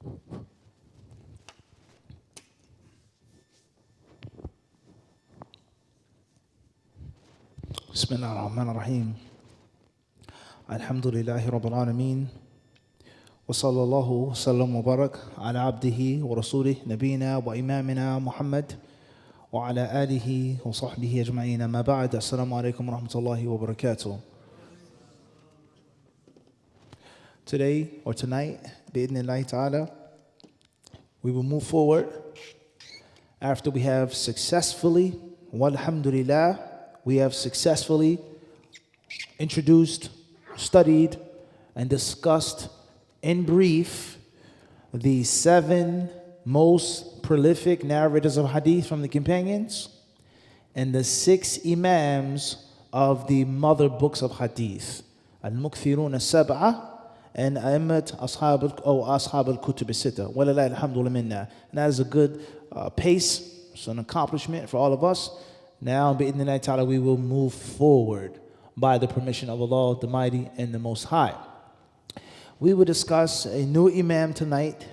بسم الله الرحمن الرحيم الحمد لله رب العالمين وصلى الله وسلم وبارك على عبده ورسوله نبينا وإمامنا محمد وعلى آله وصحبه أجمعين ما بعد السلام عليكم ورحمة الله وبركاته. Today or tonight بإذن ta'ala we will move forward after we have successfully walhamdulillah we have successfully introduced, studied, and discussed in brief the 7 most prolific narrators of hadith from the companions and the 6 imams of the mother books of hadith, al-mukthirun al-sab'ah and a'immat ashab al-kutub al-sittah. Walillahi alhamdu minna. And that is a good pace, it's an accomplishment for all of us. Now, bi'idhnillahi ta'ala, we will move forward by the permission of Allah, the Mighty and the Most High. We will discuss a new Imam tonight,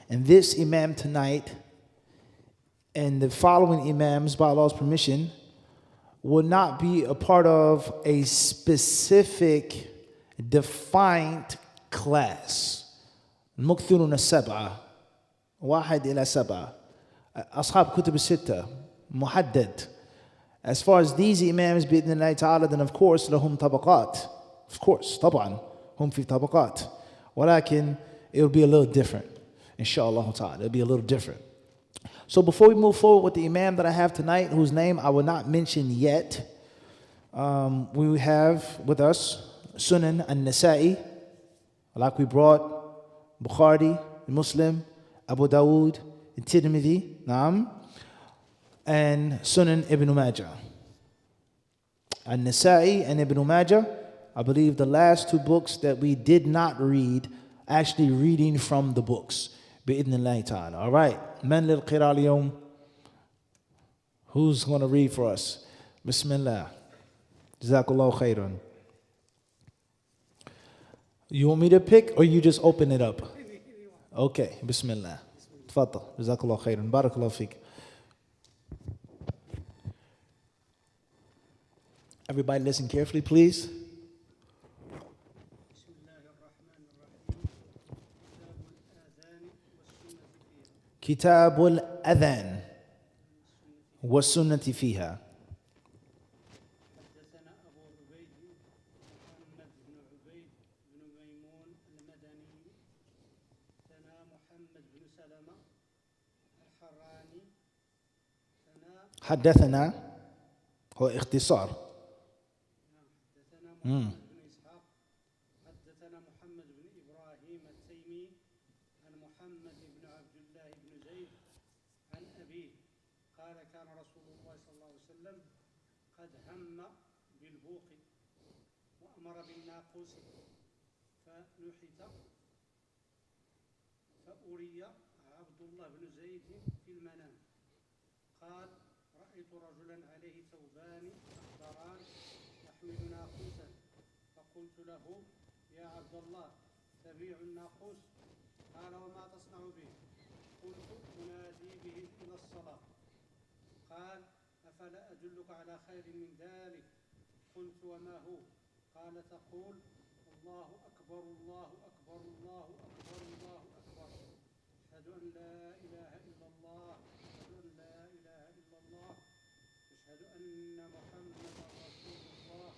and this Imam tonight and the following Imams, by Allah's permission, will not be a part of a specific, defined class. Mukthirun al-sab'ah, wahid ila sab'ah, ashab kutub al-sittah, muhaddad. As far as these imams bi'idhnillahi ta'ala, then of course lahum tabaqat, of course طبعا hum fi tabaqat, walakin it will be a little different, inshallah ta'ala. It'll be a little different. So before we move forward with the imam that I have tonight, whose name I will not mention yet, we have with us Sunan al-Nasa'i, like we brought Bukhari, Muslim, Abu Dawood, Tirmidhi, Naam, and Sunan Ibn Majah. An-Nasa'i and Ibn Majah, I believe the last 2 books that we did not read, actually reading from the books. Bi'idhnillahi ta'ala. All right. Man lil qira al-yawm. Who's going to read for us? Bismillah. Jazakallahu khairan. You want me to pick or you just open it up? Okay. Bismillah. Tfaddal. Jazakallahu khairan. Barakallahu feek. Everybody listen carefully, please. كتاب الأذان والسنة فيها. حدثنا أبو عبيد محمد بن عبيد بن ميمون المدني ثنا محمد بن سلمة الحراني حدثنا هو اختصار. حدثنا محمد بن إسحاق حدثنا محمد بن إبراهيم التيمي عن محمد بن عبد الله بن زيد عن أبيه قال كان رسول الله صلى الله عليه وسلم قد هم بالبوق وأمر بالناقوس فنحت فأري عبد الله بن زيد في المنام قال رأيت رجلا عليه ثوبان أخضران يحمل ناقوسا فقلت له يا عبد الله تبيع الناقوس قال وما تصنع به قلت أنادي به إلى الصلاة قال أفلا أدلك على خير من ذلك قلت وما هو قال تقول الله أكبر الله أكبر الله أكبر الله أكبر أشهد أن لا إله إلا الله أشهد أن لا إله إلا الله أشهد أن محمدا رسول الله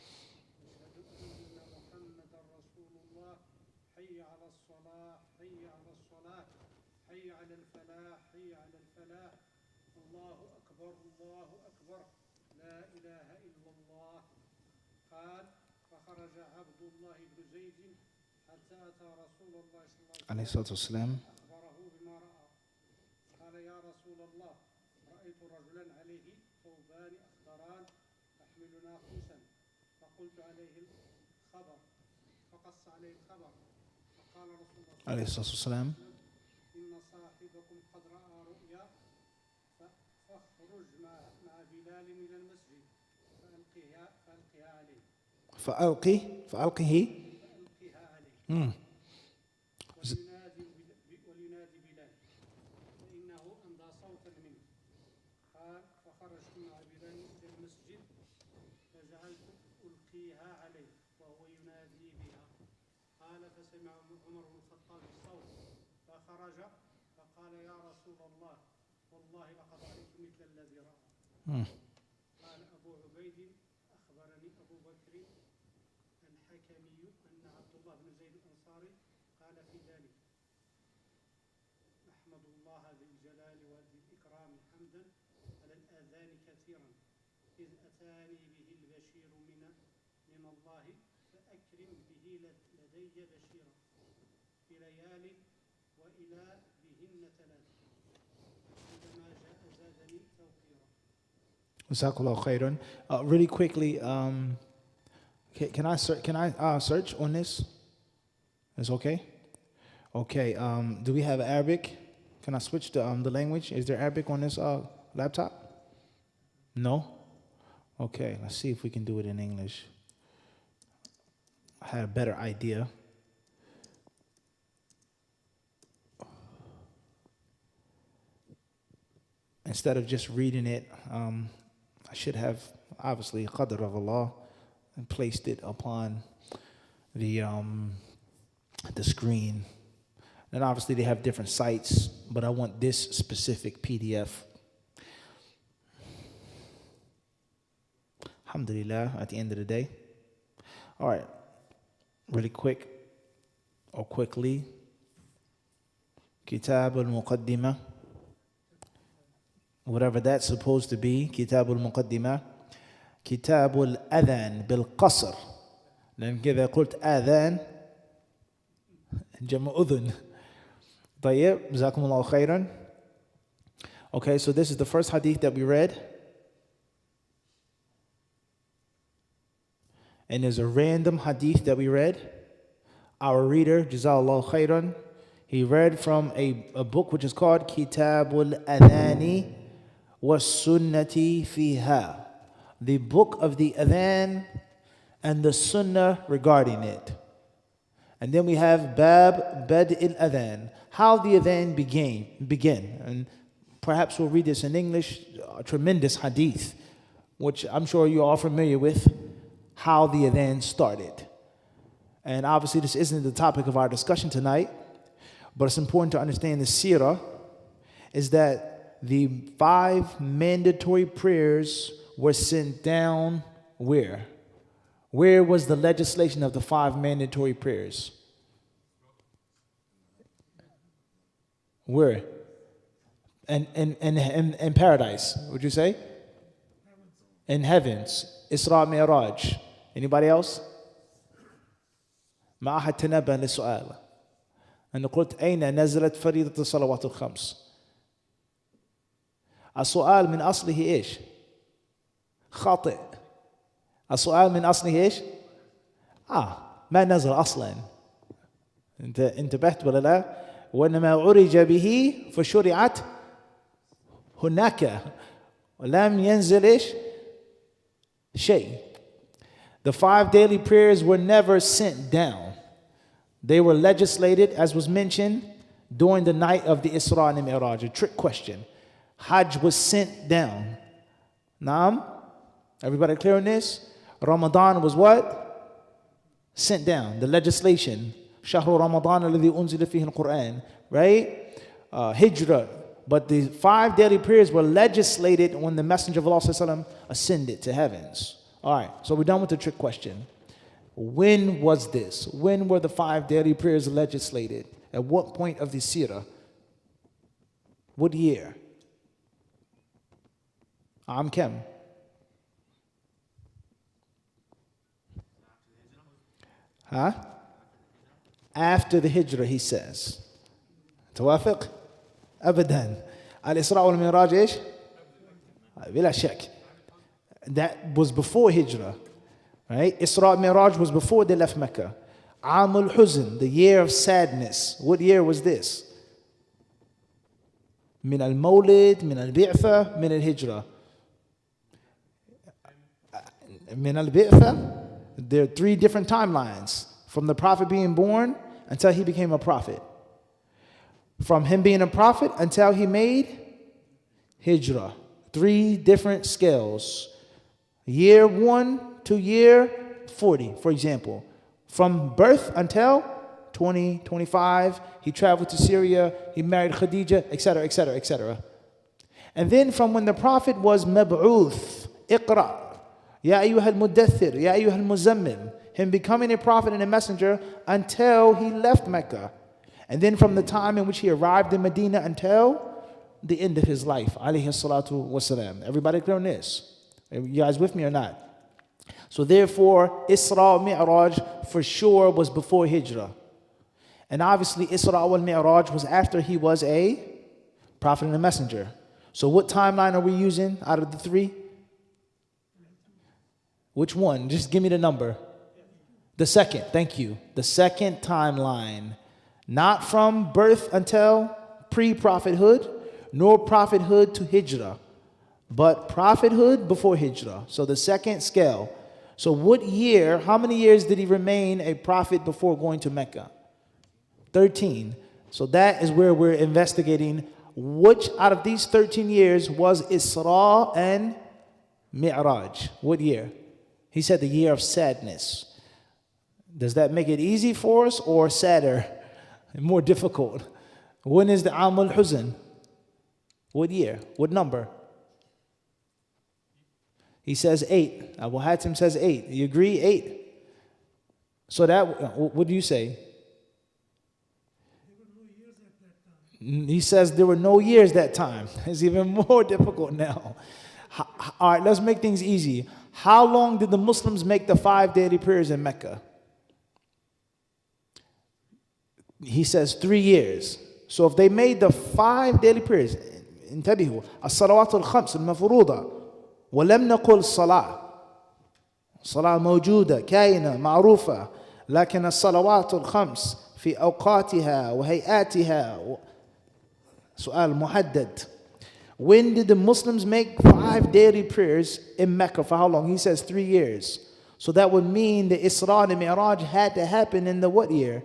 أشهد أن محمدا رسول الله حي على الصلاة حي على الصلاة حي على الفلاح حي على الفلاح الله أكبر لا إله إلا الله قال فخرج عبد الله بن زيد حتى أتى رسول الله صلى الله عليه الصلاة والسلام أخبره بما رأى قال يا رسول الله رأيت رجلا عليه ثوبان أخضران يحمل ناقوسا فقلت عليه الخبر فقص عليه الخبر فقال رسول الله عليه الصلاة والسلام إن صاحبكم قد رأى رؤيا فاخرج مع بلال إلى المسجد فألقها عليه فألقها عليه وينادي خرجت مع بلال إلى المسجد فجعلت ألقيها عليه وهو ينادي بها. قال فسمع عمر بن الخطاب الصوت فخرج فقال يا رسول الله والله لقد رأيت مثل الذي رأى. قال أبو عبيد أخبرني أبو بكر الحكمي أن عبد الله بن زيد الأنصاري قال في ذلك أحمد الله ذي الجلال وذي الإكرام حمدا على الآذان كثيرا إذ أتاني به البشير من الله فأكرم به لدي بشيرا في ليال وإلى بهن ثلاث عندما جاء زادني توقيرا. Jazakallah khairan. Really quickly, can I search on this? It's okay? Okay. Do we have Arabic? Can I switch the language? Is there Arabic on this laptop? No? Okay, let's see if we can do it in English. I had a better idea. Instead of just reading it, I should have, obviously, qadr of Allah, and placed it upon the screen. And obviously they have different sites, but I want this specific PDF. Alhamdulillah, at the end of the day. All right, really quick, or quickly. Kitab al-Muqaddimah. Whatever that's supposed to be, Kitab al-Muqaddimah. كتاب الأذان بالقصر لأن كذا قلت آذان جمع أذن. طيب جزاكم الله خيرا. Okay, so this is the first hadith that we read, and there's a random hadith that we read. Our reader, Jazakallah khairan, he read from a book which is called Kitabul Adhani was Sunnati Fiha, the book of the Adhan and the Sunnah regarding it. And then we have Bab Bad'il Adhan, how the Adhan began. And perhaps we'll read this in English, a tremendous hadith, which I'm sure you're all familiar with, how the Adhan started. And obviously this isn't the topic of our discussion tonight, but it's important to understand the seerah is that the 5 mandatory prayers were sent down where? Where was the legislation of the 5 mandatory prayers? Where? In paradise, would you say? In heavens. Isra Mi'raj. Anybody else? ما أحد تنبه للسؤال. أنا قلت أين نزلت فريضة الصلوات الخمس؟ السؤال من أصله إيش؟ خاطئ. السؤال من أصله إيش؟ ما نزل أصلا. أنت انتبهت ولا لا؟ وإنما عرج به فشرعت هناك ولم ينزل إيش؟ شيء. The 5 daily prayers were never sent down. They were legislated, as was mentioned, during the night of the Isra and Mi'raj. A trick question. Hajj was sent down. Naam? Everybody clear on this? Ramadan was what? Sent down. The legislation. Shahru Ramadan alladhi unzila fihi al-Quran. Right? Hijrah. But the 5 daily prayers were legislated when the Messenger of Allah ascended to heavens. All right, so we're done with the trick question. When was this? When were the 5 daily prayers legislated? At what point of the seerah? What year? Kam? After the hijrah, he says. توافق؟ أبدا. الإسراء والمعراج إيش؟ بلا شك. That was before hijrah. Right? Isra Miraj was before they left Mecca. Amul Huzn, the year of sadness. What year was this? Min al-Mawlid, min al-Bi'tha, min al-Hijrah. Min al-Bi'tha, there are 3 different timelines. From the Prophet being born until he became a prophet. From him being a prophet until he made Hijrah. 3 different scales. Year 1 to year 40, for example. From birth until 20, 25, he traveled to Syria, he married Khadija, etc., etc., etc. And then from when the Prophet was mab'uth, iqra, ya ayyuha al-muddathir, ya ayyuha al-muzammil, him becoming a prophet and a messenger until he left Mecca. And then from the time in which he arrived in Medina until the end of his life, alayhi salatu wasalam. Everybody clear on this? You guys with me or not? So therefore, Isra Mi'raj for sure was before Hijrah. And obviously, Isra wal Mi'raj was after he was a prophet and a messenger. So what timeline are we using out of the 3? Which one? Just give me the number. The second, thank you. The second timeline. Not from birth until pre-prophethood, nor prophethood to Hijrah, but prophethood before Hijrah. So the second scale. So what year, how many years did he remain a prophet before going to Mecca? 13. So that is where we're investigating which out of these 13 years was Isra and Mi'raj. What year? He said the year of sadness. Does that make it easy for us or sadder? More difficult? When is the Am al-Huzn? What year? What number? He says 8. Abu Hatim says 8. You agree? 8. So that, what do you say? He says there were no years that time. It's even more difficult now. All right, let's make things easy. How long did the Muslims make the 5 daily prayers in Mecca? He says 3 years. So if they made the 5 daily prayers, انتبهوا الصلوات الخمس المفروضة ولم نقل الصلاة الصلاة موجودة كائنة معروفة لكن الصلوات الخمس في أوقاتها وهيئاتها سؤال محدد. When did the Muslims make 5 daily prayers in Mecca? For how long? He says 3 years. So that would mean the Isra and Mi'raj had to happen in the what year?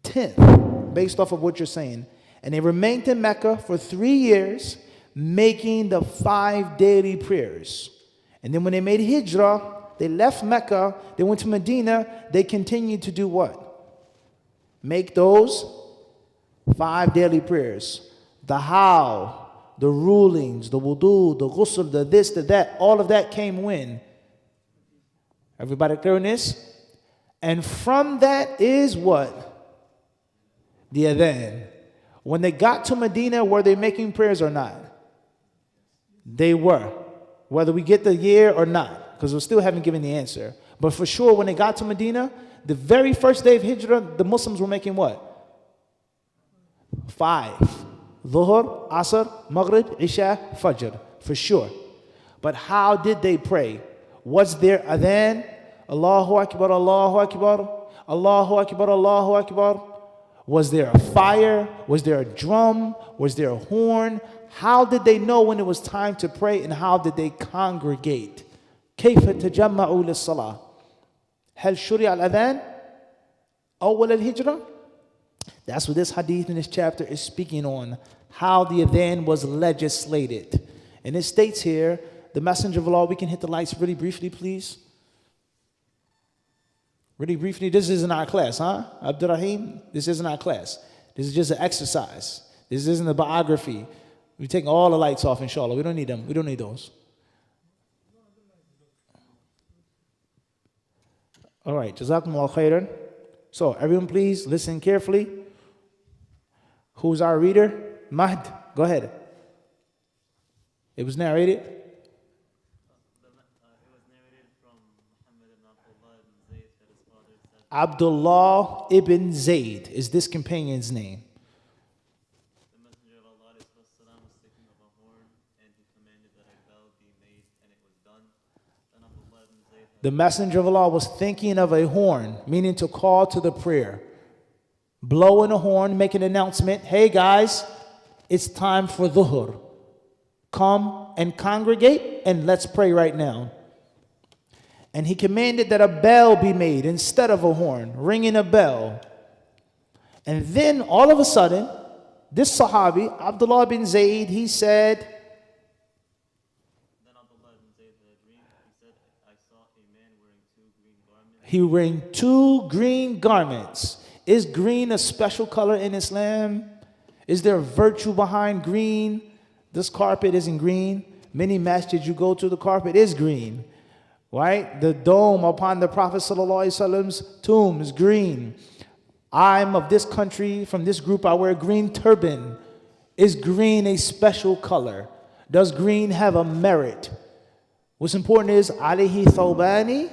10th, based off of what you're saying. And they remained in Mecca for 3 years, making the 5 daily prayers. And then when they made Hijrah, they left Mecca, they went to Medina, they continued to do what? Make those 5 daily prayers. The how, the rulings, the wudu, the ghusl, the this, the that, all of that came when? Everybody clear on this? And from that is what? The adhan. When they got to Medina, were they making prayers or not? They were. Whether we get the year or not, because we still haven't given the answer. But for sure, when they got to Medina, the very first day of Hijrah, the Muslims were making what? 5. Dhuhr, Asr, Maghrib, Isha, Fajr. For sure. But how did they pray? Was there adhan? Allahu Akbar, Allahu Akbar, Allahu Akbar, Allahu Akbar. Was there a fire? Was there a drum? Was there a horn? How did they know when it was time to pray, and how did they congregate? كيف تجمعوا للصلاة؟ هل شرع الأذان أول الهجرة? That's what this hadith in this chapter is speaking on, how the adhan was legislated. And it states here, the Messenger of Allah, we can hit the lights really briefly, please. Really briefly, this isn't our class, huh? Abdurrahim, this isn't our class. This is just an exercise. This isn't a biography. We're taking all the lights off, inshallah. We don't need them. We don't need those. All right, Jazakumullah khairan. So, everyone please listen carefully. Who's our reader? Mahd, go ahead. It was narrated. Abdullah ibn Zayd is this companion's name. The Messenger of Allah was thinking of a horn, and he commanded that a bell be made, and it was done. Then Abdullah ibn Zayd The Messenger of Allah was thinking of a horn, meaning to call to the prayer. Blowing a horn, make an announcement. Hey guys, it's time for dhuhr. Come and congregate and let's pray right now. And he commanded that a bell be made instead of a horn, ringing a bell. And then all of a sudden, this Sahabi, Abdullah bin Zayd, he said, Zayd had a dream. He said, I saw a man wearing two green garments. He wearing two green garments. Is green a special color in Islam? Is there a virtue behind green? This carpet isn't green. Many masjids you go to, the carpet is green. Right? The dome upon the Prophet ﷺ's tomb is green. I'm of this country, from this group, I wear a green turban. Is green a special color? Does green have a merit? What's important is, alayhi thawbani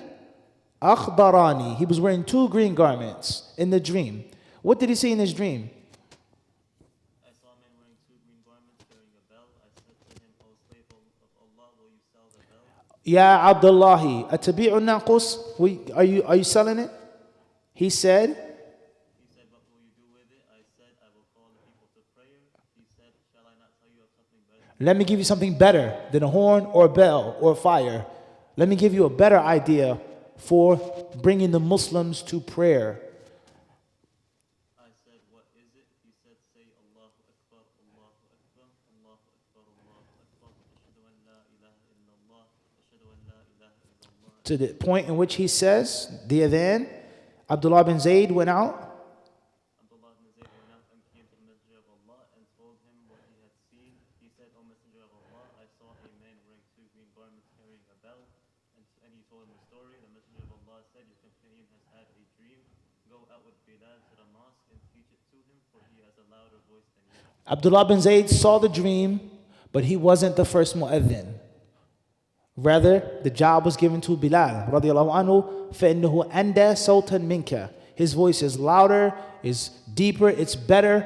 akhdarani. He was wearing two green garments in the dream. What did he see in his dream? I saw a man wearing two green garments carrying a bell. I said to him, O slave of Allah, will you sell the bell? Ya Abdullahi, atabi'u naqus? Are you selling it? He said, What will you do with it? I said, I will call the people to prayer. He said, shall I not tell you of something better? let me give you something better than a horn or a bell or a fire. Let me give you a better idea for bringing the Muslims to prayer. I said, what is it? He said, say Allahu Akbar, Allahu Akbar, Allahu Akbar, Allahu Akbar. Ashhadu an la ilaha illallah, Ashhadu an la ilaha illallah. To the point in which he says, the adhan, Abdullah bin Zayd went out. Abdullah ibn Zayd went out and came to the Messenger of Allah and told him what he had seen. He said, O Messenger of Allah, I saw a man wearing two green garments carrying a bell. And he told him the story. The Messenger of Allah said, your companion has had a dream. Go out with Bilal to the mosque and teach it to him, for he has a louder voice than you. Abdullah bin Zayd saw the dream, but he wasn't the first mu'adhin. Rather, the job was given to Bilal radiallahu anhu, فَإِنَّهُ أَنْدَى صَوْتًا مِنْكَ. His voice is louder, is deeper, it's better.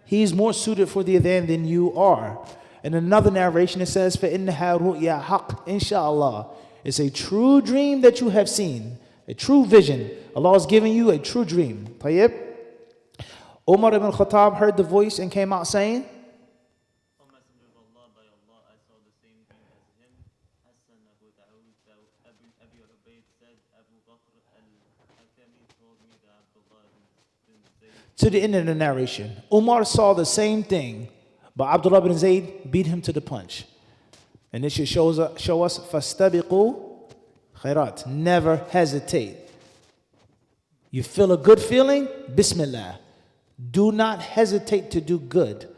He's more suited for the adhan than you are. In another narration it says, فَإِنَّهَا رُؤْيَا حَقٍّ inshallah. It's a true dream that you have seen, a true vision. Allah has given you a true dream. Tayyib. Umar ibn Khattab heard the voice and came out saying, O Messenger of Allah, by Allah, I saw the same dream as him. Hassan Abu Dawud, Abu Ubaid said, Abu Bakr al-Hakami told me that Abdullah bin Zayd. to the end of the narration. Umar saw the same thing, but Abdullah bin Zayd beat him to the punch. And this should show us, فَاسْتَبِقُوا khairat. Never hesitate. You feel a good feeling? Bismillah. Do not hesitate to do good.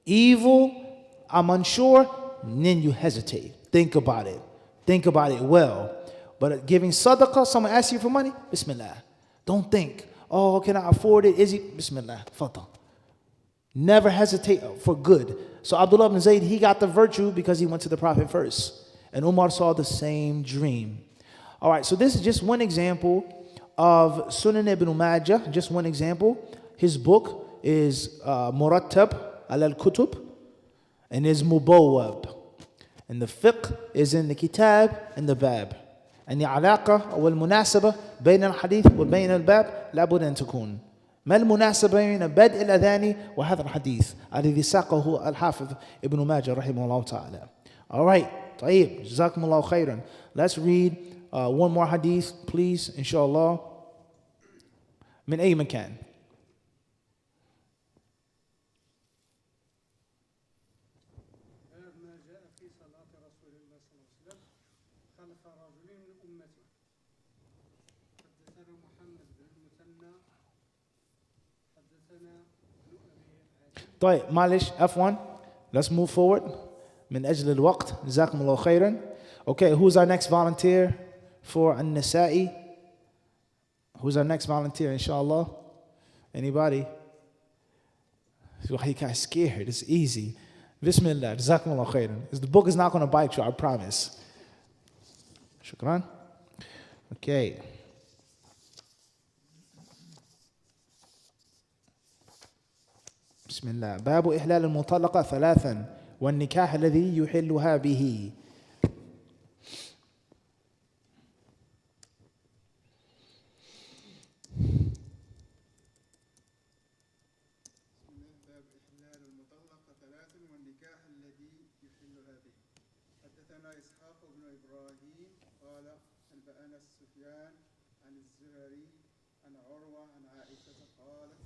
Evil, I'm unsure, then you hesitate. Think about it. Think about it well. But giving sadaqah, someone asks you for money, Bismillah. Don't think, oh, can I afford it? Is it? Bismillah. Fadal. Never hesitate for good. So Abdullah ibn Zayd, he got the virtue because he went to the Prophet first. And Umar saw the same dream. All right, so this is just one example of Sunan ibn Majah, just one example. His book is Murattab al-Kutub and is Mubawwab. And the fiqh is in the kitab and the bab. And the alaqa wal-munasaba بين الحديث وبين الباب لابد أن تكون. ما المناسبة بين بدء الأذان وهذا الحديث الذي ساقه الحافظ ابن ماجه رحمه الله تعالى. All right, طيب, جزاكم الله خيرا. Let's read one more hadith, please, inshallah. من أي مكان. باب ما جاء في صلاة رسول الله صلى الله عليه وسلم خلف رجل من أمته. حدثنا محمد بن المثنى حدثنا ابن أبي عدي. طيب, معلش, F1. Let's move forward. من أجل الوقت. جزاكم الله خيرا. Okay, who's our next volunteer for An-Nasa'i? Who's our next volunteer, inshallah? Anybody? Why you guys scared? It's easy. Bismillah. Jazakumullah khairan. The book is not going to bite you, I promise. Shukran. Okay. Bismillah. باب إحلال المطلقة ثلاثا والنكاح الذي يحلها به. باب إحلال المطلقة ثلاثا والنكاح الذي يحلها به. حدثنا إسحاق بن إبراهيم قال أنبأنا سفيان عن الزهري عن عروة عن عائشة قالت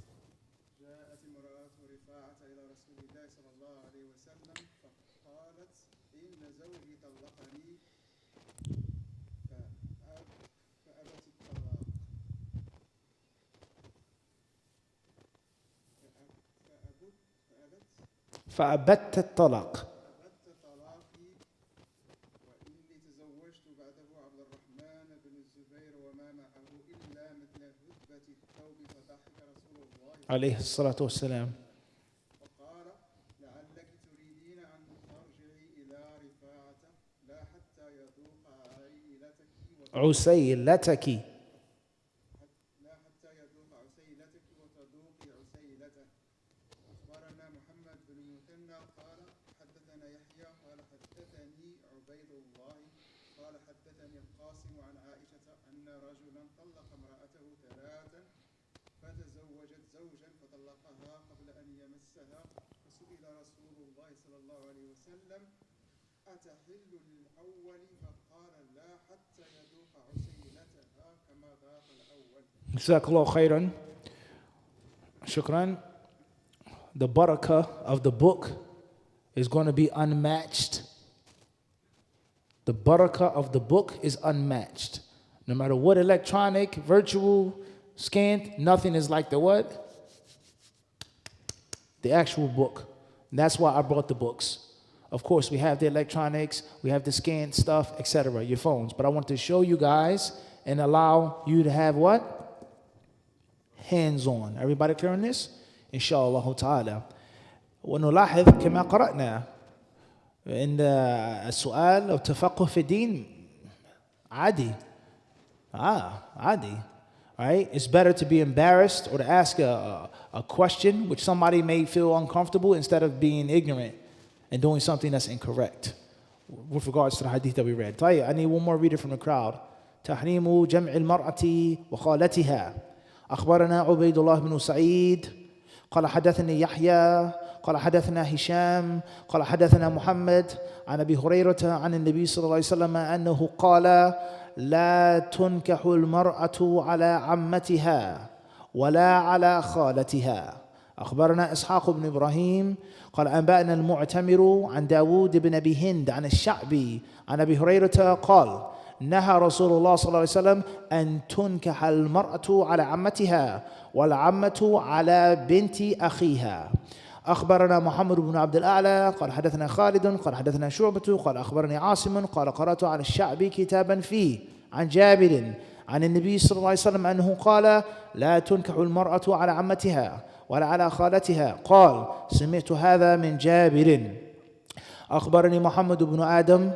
جاءت امرأة رفاعة إلى رسول الله صلى الله عليه وسلم فقالت إن زوجي طلقني فأبت الطلاق. أبت طلاقي وإني تزوجت بعده عبد الرحمن بن الزبير وما معه إلا مثل هدبة الثوب فضحك رسول الله عليه الصلاة والسلام. وقال لعلك تريدين أن ترجعي إلى رفاعة لا حتى يذوق عيلتك عسيلتك. لا حتى يذوق عسيلتك وتذوقي عسيلته. أخبرنا محمد بن المثنى قال حدثنا يحيى قال حدثني عبيد الله قال حدثني القاسم عن عائشة أن رجلا طلق امرأته ثلاثا فتزوجت زوجا فطلقها قبل أن يمسها فسئل رسول الله صلى الله عليه وسلم أتحل للأول فقال لا حتى يذوق عسيلتها كما ذاق الأول. جزاك الله خيرا. Shukran. The barakah of the book is going to be unmatched. The barakah of the book is unmatched. No matter what electronic, virtual, scanned, nothing is like the what? The actual book. And that's why I brought the books. Of course, we have the electronics, we have the scanned stuff, etc., your phones. But I want to show you guys and allow you to have what? Hands-on. Everybody clear on this? Inshallah ta'ala. ونلاحظ كما قرأنا إن السؤال أو التفقه في الدين عادي. عادي. Right? It's better to be embarrassed or to ask a question which somebody may feel uncomfortable instead of being ignorant and doing something that's incorrect with regards to the hadith that we read. طيب, I need one more reader from the crowd. تحريم جمع المرأة وخالتها. أخبرنا عبيد الله بن سعيد قال حدثني يحيى قال حدثنا هشام قال حدثنا محمد عن أبي هريرة عن النبي صلى الله عليه وسلم أنه قال لا تنكح المرأة على عمتها ولا على خالتها. أخبرنا إسحاق بن إبراهيم قال أنبأنا المعتمر عن داود بن أبي هند عن الشعبي عن أبي هريرة قال نهى رسول الله صلى الله عليه وسلم أن تنكح المرأة على عمتها والعمة على بنت أخيها. أخبرنا محمد بن عبد الأعلى قال حدثنا خالد قال حدثنا شعبة قال أخبرني عاصم قال قرأت على الشعبي كتابا فيه عن جابر عن النبي صلى الله عليه وسلم أنه قال لا تنكح المرأة على عمتها ولا على خالتها. قال سمعت هذا من جابر. أخبرني محمد بن آدم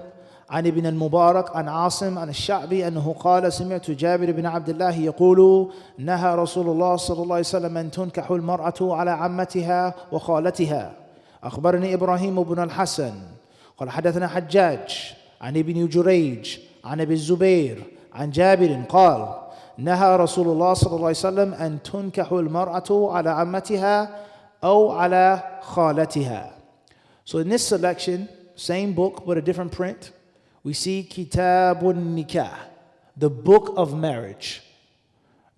عن ابن المبارك عن عاصم عن الشعبي أنه قال سمعت جابر بن عبد الله يقول نهى رسول الله صلى الله عليه وسلم أن تنكح المرأة على عمتها وخالتها. أخبرني إبراهيم بن الحسن قال حدثنا حجاج عن ابن جريج عن أبي الزبير عن جابر قال نهى رسول الله صلى الله عليه وسلم أن تنكح المرأة على عمتها أو على خالتها. So in this selection, same book but a different print, we see Kitabun Nikah, the book of marriage.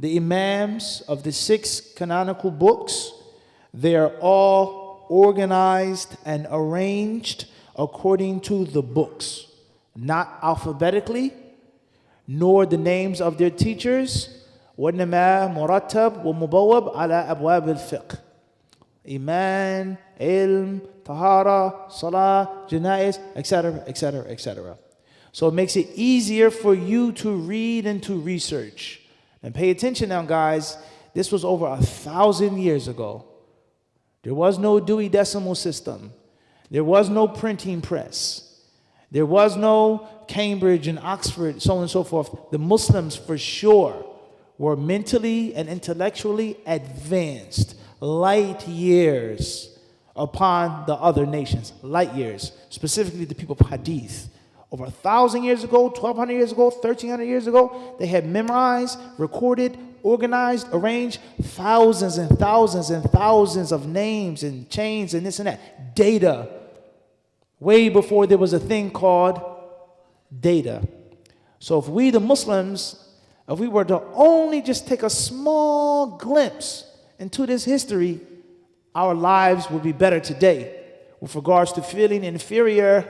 The Imams of the 6 canonical books, they are all organized and arranged according to the books, not alphabetically, nor the names of their teachers. وَإِنَّمَا مُرَتَّبْ وَمُبَوَّبْ عَلَى أَبْوَابِ الْفِقْهِ. Iman, ilm, tahara, salah, janais, etc., etc., etc. So it makes it easier for you to read and to research. And pay attention now, guys. This was over 1,000 years ago. There was no Dewey Decimal System. There was no printing press. There was no Cambridge and Oxford, so on and so forth. The Muslims, for sure, were mentally and intellectually advanced, light years upon the other nations. Light years, specifically the people of Hadith. Over 1,000 years ago, 1,200 years ago, 1,300 years ago, they had memorized, recorded, organized, arranged thousands and thousands and thousands of names and chains and this and that. Data. Way before there was a thing called data. So if we, the Muslims, if we were to only just take a small glimpse into this history, our lives would be better today with regards to feeling inferior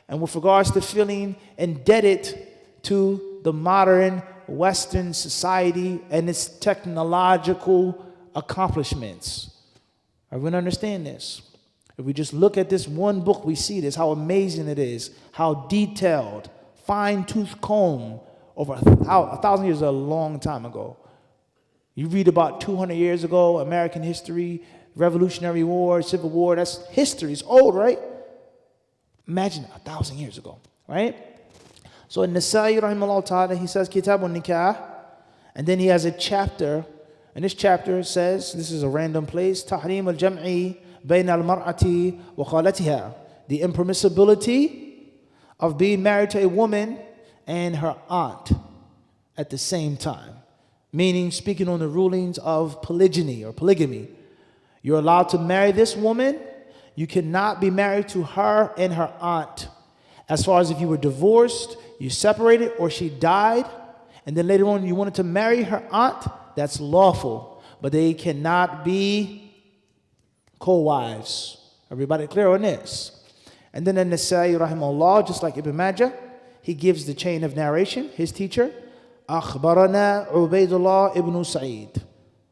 and with regards to feeling indebted to the modern Western society and its technological accomplishments. Everyone understand this? If we just look at this one book, we see this, how amazing it is, how detailed, fine-tooth comb over 1,000 years is a long time ago. You read about 200 years ago, American history, Revolutionary War, Civil War, that's history, it's old, right? Imagine 1,000 years ago, right? So in Nasa'i, rahimahullah ta'ala, he says, Kitabun Nikah, and then he has a chapter, and this chapter says, this is a random place, Tahrim al-Jam'i bayn al-mar'ati wa khalatiha, the impermissibility of being married to a woman and her aunt at the same time. Meaning, speaking on the rulings of polygyny or polygamy. You're allowed to marry this woman. You cannot be married to her and her aunt. As far as if you were divorced, you separated, or she died, and then later on you wanted to marry her aunt, that's lawful. But they cannot be co-wives. Everybody clear on this? And then in Nasa'i, rahimahullah, just like Ibn Majah, he gives the chain of narration, his teacher, أخبرنا عبيد الله ibn Sa'id.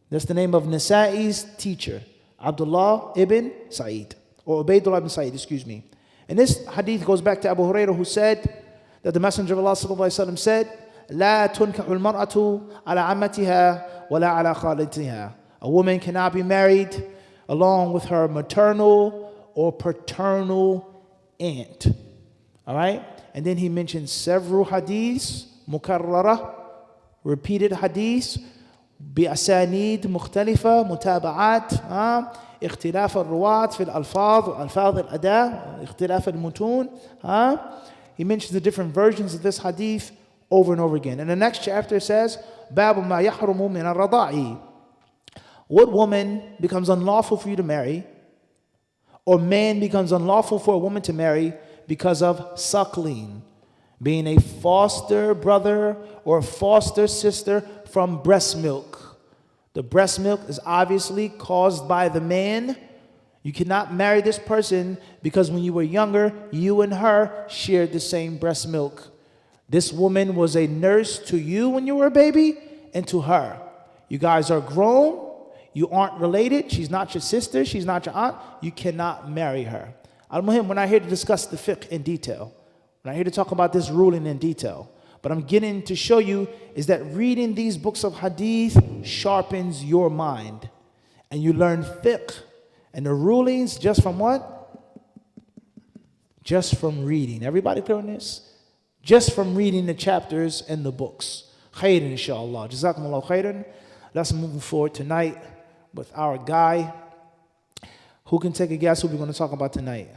That's the name of Nasa'i's teacher, Abdullah ibn Sa'id, or Ubaydullah ibn Sa'id, excuse me. And this hadith goes back to Abu Hurairah, who said that the Messenger of Allah sallallahu alaihi wasallam said, لا تنكح المرأة على عمتها ولا على خالتها. A woman cannot be married along with her maternal or paternal aunt. All right? And then he mentioned several hadiths, mukarrara, repeated hadiths, بأسانيد مختلفة, متابعات, اختلاف الرواة في الألفاظ وألفاظ الأداء, اختلاف المتون. He mentions the different versions of this hadith over and over again. And the next chapter says, باب ما يحرم من الرضاع. What woman becomes unlawful for you to marry, or man becomes unlawful for a woman to marry because of suckling, being a foster brother or foster sister from breast milk. The breast milk is obviously caused by the man. You cannot marry this person because when you were younger, you and her shared the same breast milk. This woman was a nurse to you when you were a baby and to her. You guys are grown. You aren't related. She's not your sister. She's not your aunt. You cannot marry her. Al-Muhim, we're not here to discuss the fiqh in detail. We're not here to talk about this ruling in detail. But I'm getting to show you is that reading these books of hadith sharpens your mind. And you learn fiqh and the rulings just from what? Just from reading. Everybody clear on this? Just from reading the chapters and the books. Khairan, inshallah. Jazakumullah khairan. Let's move forward tonight with our guy. Who can take a guess who we're going to talk about tonight?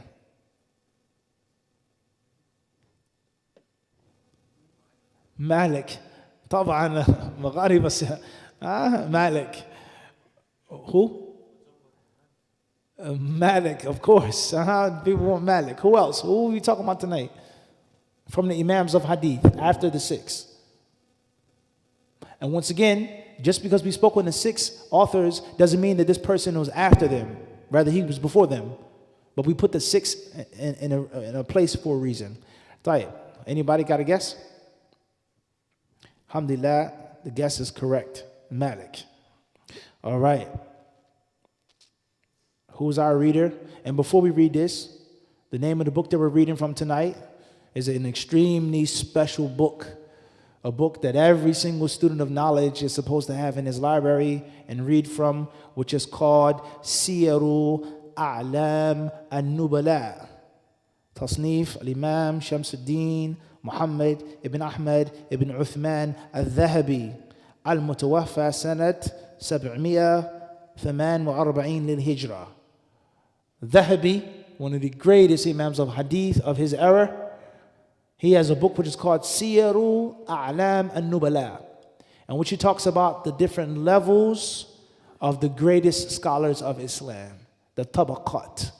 Malik. طبعا مغاري بس Malik. Who? Malik, of course. People want Malik. Who else? Who are we talking about tonight? From the Imams of Hadith, after the six. And once again, just because we spoke on the six authors doesn't mean that this person was after them. Rather, he was before them. But we put the six in a place for a reason. طيب. Anybody got a guess? Alhamdulillah, the guess is correct. Malik. All right. Who's our reader? And before we read this, the name of the book that we're reading from tonight is an extremely special book. A book that every single student of knowledge is supposed to have in his library and read from, which is called Siyaru A'lam An-Nubala. Tasnif Al-Imam Shamsuddin Muhammad ibn Ahmad ibn Uthman Al-Dhahabi Al-Mutawaffa Sanat 748 lil-Hijrah. Dhahabi, one of the greatest Imams of Hadith of his era, he has a book which is called Siyaru A'lam An-Nubala, in which he talks about the different levels of the greatest scholars of Islam, the tabaqat,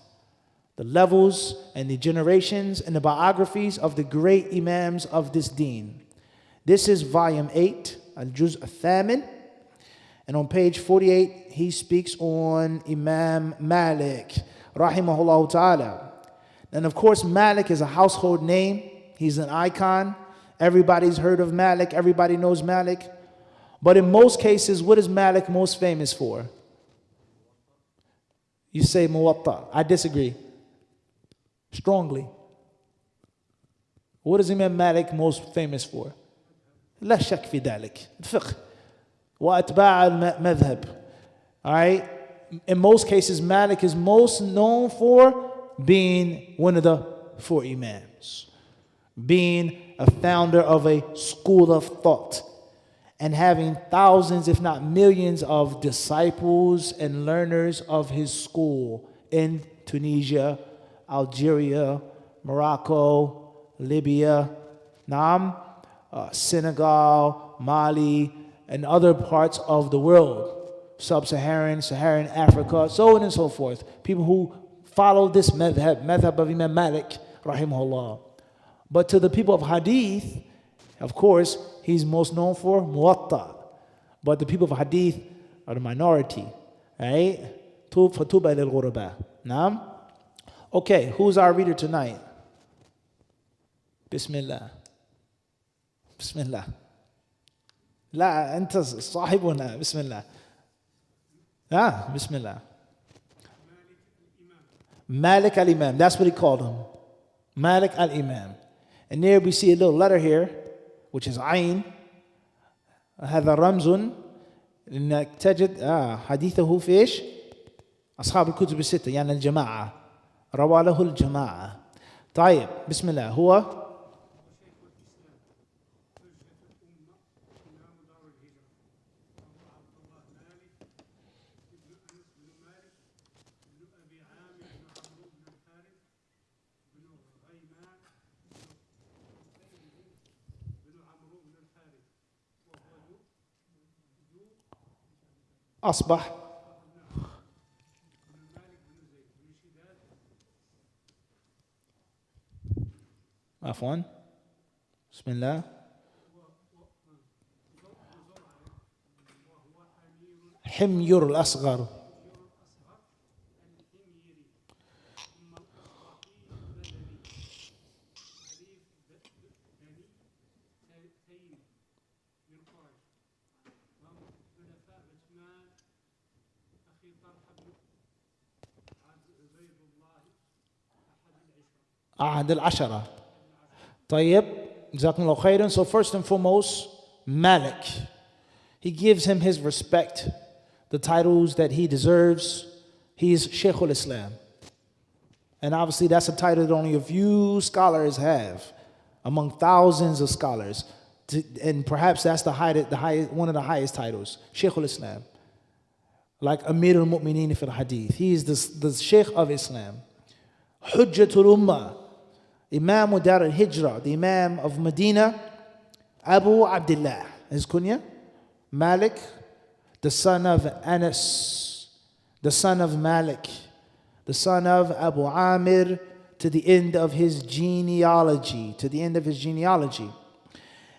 the levels and the generations and the biographies of the great Imams of this deen. This is volume 8, Al-Juz' Al-Thamin, and on page 48 he speaks on Imam Malik, rahimahullah ta'ala. And of course Malik is a household name. He's an icon. Everybody's heard of Malik. Everybody knows Malik. But in most cases, what is Malik most famous for? You say Muwatta. I disagree. Strongly. What is Imam Malik most famous for? لا شك في ذلك. الفقه. وأتباع المذهب. Alright? In most cases, Malik is most known for being one of the four Imams. Being a founder of a school of thought. And having thousands, if not millions, of disciples and learners of his school in Tunisia, Algeria, Morocco, Libya, Senegal, Mali, and other parts of the world, Sub-Saharan, Saharan Africa, so on and so forth. People who follow this madhab of Imam Malik, rahimahullah. But to the people of Hadith, of course, he's most known for Muwatta. But the people of Hadith are the minority, right? فَتُوبَ لِلْغُرَبَى. Naam? Okay, who's our reader tonight? Bismillah. Bismillah. لا أنت صاحبنا. Bismillah. Bismillah. Malik al-Imam. That's what he called him. Malik al-Imam. And there we see a little letter here, which is عين. هذا رمز إنك تجد حديثه في إيش؟ أصحاب الكتب الستة يعني الجماعة. روى له الجماعة. طيب بسم الله. هو أصبح عفوا بسم الله حمير الأصغر أحد العشرة. طيب جزاكم الله خيرا. So first and foremost, Malik. He gives him his respect, the titles that he deserves. He is Shaykh al-Islam. And obviously that's a title that only a few scholars have among thousands of scholars. And perhaps that's the highest, one of the highest titles, Shaykh al-Islam. Like Amir al-Mu'mineen fil Hadith. He is the Shaykh of Islam. Hujjatul Ummah. Imam Dar al-Hijrah, the Imam of Medina, Abu Abdullah, his kunya, Malik, the son of Anas, the son of Malik, the son of Abu Amir, to the end of his genealogy,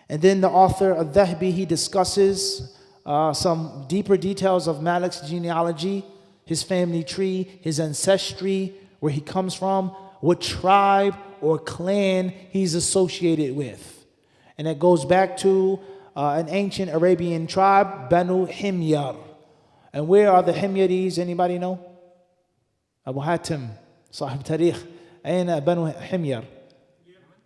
And then the author of Dhahbi, he discusses some deeper details of Malik's genealogy, his family tree, his ancestry, where he comes from, what tribe or clan he's associated with. And it goes back to an ancient Arabian tribe, Banu Himyar. And where are the Himyaris? Anybody know? Abu Hatim, Sahib Tarikh. Aina Banu Himyar?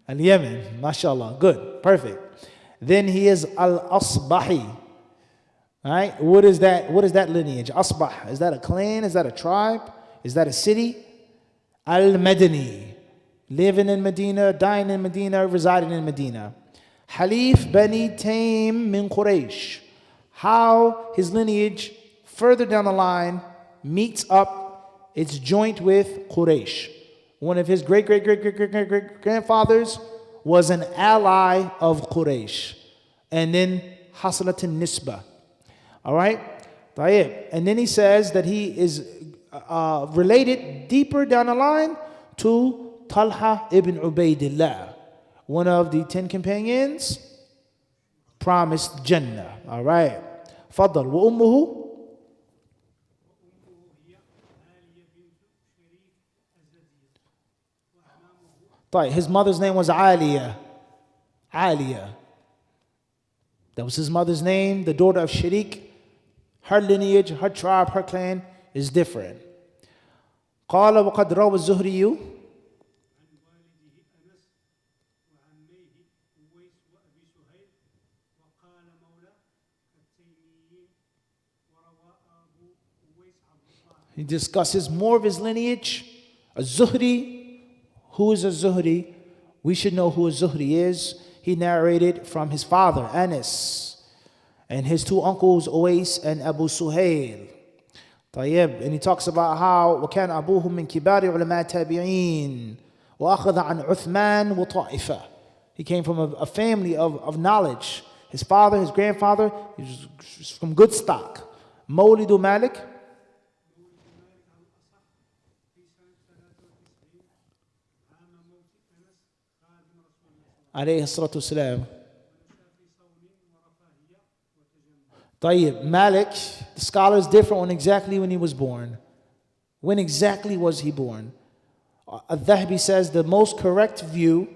Al-Yemen. MashaAllah. Good. Perfect. Then he is Al-Asbahi. All right? What is that lineage? Asbah. Is that a clan? Is that a tribe? Is that a city? Al-Madani. Living in Medina, dying in Medina, residing in Medina. Halif Bani Taym min Quraysh. How his lineage further down the line meets up its joint with Quraysh. One of his great-great-great-great-great-grandfathers was an ally of Quraysh. And then Hasalat al-Nisbah. All right? And then he says that he is related deeper down the line to Talha ibn Ubaidillah, one of the 10 companions, promised Jannah. All right. Faddal. Wa ummuhu? His mother's name was Aliyah. Aliyah. That was his mother's name, the daughter of Sharik. Her lineage, her tribe, her clan is different. قال وقد روى الزهري عن والده أنس وعميه أويس وأبي سهيل وقال مولى التيميين وروى أبو أويس عبد الله. He discusses more of his lineage. Az-Zuhri, who is Az-Zuhri? We should know who Az-Zuhri is. He narrated from his father, Anas, and his two uncles, Uwais and Abu Suhail. طيب, and he talks about how وكان أبوه من كبار علماء التابعين وأخذ عن عثمان وطائفة. He came from a family of knowledge. His father, his grandfather, he was from good stock. مولد مالك عليه الصلاة والسلام. طيب, Malik, the scholars differ on exactly when he was born. When exactly was he born? Al-Dhahabi says the most correct view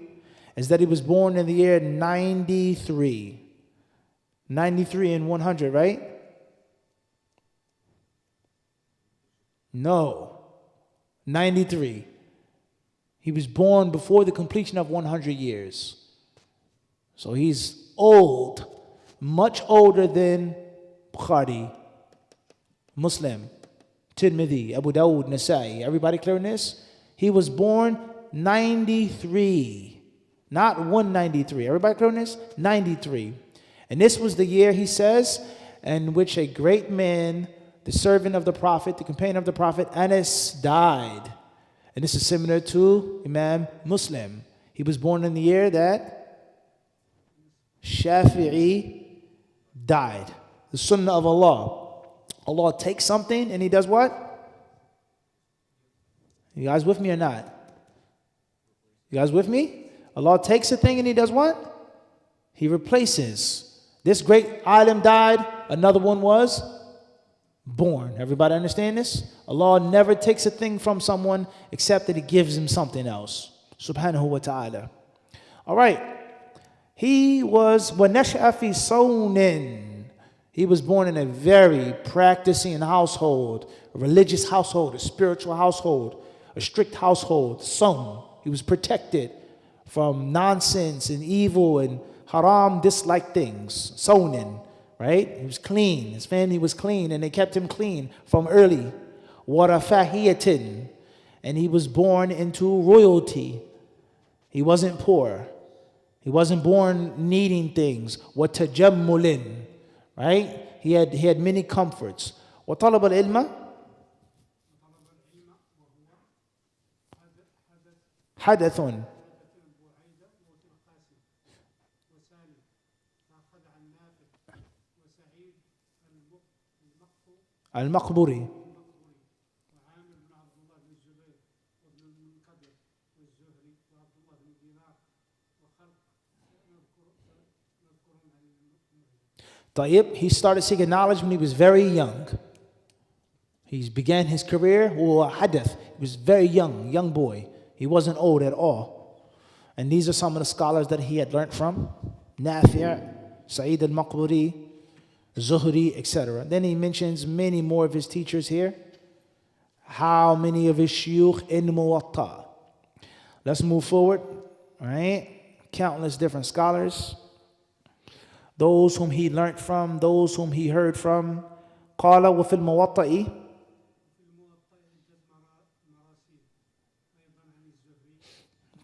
is that he was born in the year 93. 93 and 100, right? No. 93. He was born before the completion of 100 years. So he's old, much older than Bukhari, Muslim, Tirmidhi, Abu Dawud, Nasa'i. Everybody clear on this? He was born 93, not 193. Everybody clear on this? 93. And this was the year, he says, in which a great man, the servant of the Prophet, the companion of the Prophet, Anas, died. And this is similar to Imam Muslim. He was born in the year that Shafi'i died. The sunnah of Allah. Allah takes something and he does what? You guys with me or not? You guys with me? Allah takes a thing and he does what? He replaces. This great alim died, another one was born. Everybody understand this? Allah never takes a thing from someone except that he gives him something else. Subhanahu wa ta'ala. All right. He was وَنَشْأَ فِي صَوْنٍ. He was born in a very practicing household, a religious household, a spiritual household, a strict household. Sawn. He was protected from nonsense and evil and haram, disliked things. Sawnin. Right? He was clean. His family was clean and they kept him clean from early. وَرَفَاهِيَةٍ. And he was born into royalty. He wasn't poor. He wasn't born needing things. وَتَجَمُّلٍ. Right? He had many comforts. وَطَلَبَ الْعِلْمَ. حدث. المقبري. طيب, he started seeking knowledge when he was very young. He began his career with hadith. He was very young boy. He wasn't old at all. And these are some of the scholars that he had learned from. Nafi', Sa'id al-Maqburi, Zuhri, etc. Then he mentions many more of his teachers here. How many of his shuyukh in Muwatta. Let's move forward. All right? Countless different scholars. Those whom he learned from, those whom he heard from. قال وفي الموطأ.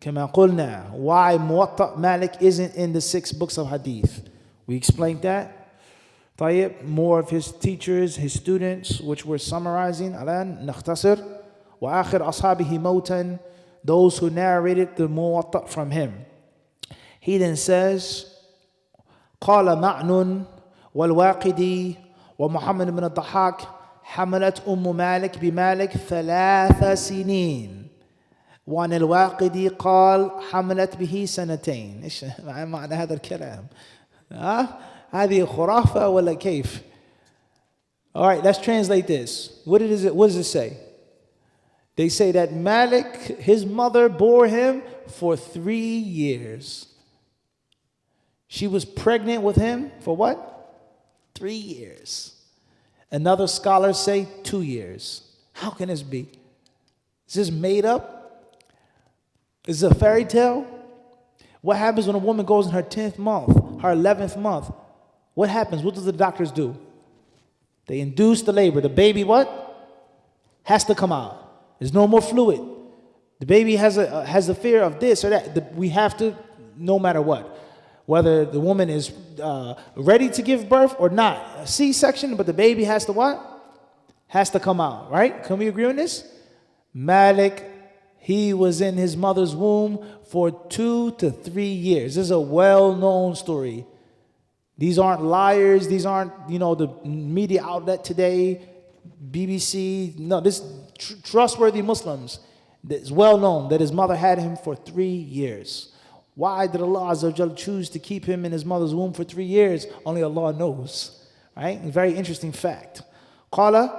كما قلنا. Why Muwatta Malik isn't in the 6 books of Hadith. We explained that. طيب, more of his teachers, his students, which we're summarizing. الآن نختصر. وآخر أصحابه موتا. Those who narrated the Muwatta from him. He then says, قال معن والواقدي ومحمد بن الضحاك حملت مالك بمالك 3 سنين. وعن الواقدي قال حملت به 2. إيش معنى هذا الكلام؟ هذه خرافة ولا كيف? All right, let's translate this. What does it say? They say that Malik, his mother, bore him for 3 years. She was pregnant with him for what? 3 years. Another scholars say 2 years. How can this be? Is this made up? Is it a fairy tale? What happens when a woman goes in her 10th month, her 11th month? What happens? What do the doctors do? They induce the labor. The baby what? Has to come out. There's no more fluid. The baby has a fear of this or that. We have to, no matter what. Whether the woman is ready to give birth or not. A C-section, but the baby has to what? Has to come out, right? Can we agree on this? Malik, he was in his mother's womb for 2 to 3 years. This is a well-known story. These aren't liars. These aren't, the media outlet today, BBC. No, this trustworthy Muslims. It's well known that his mother had him for 3 years. Why did Allah Azza wa Jal choose to keep him in his mother's womb for 3 years? Only Allah knows. Right? A very interesting fact. قال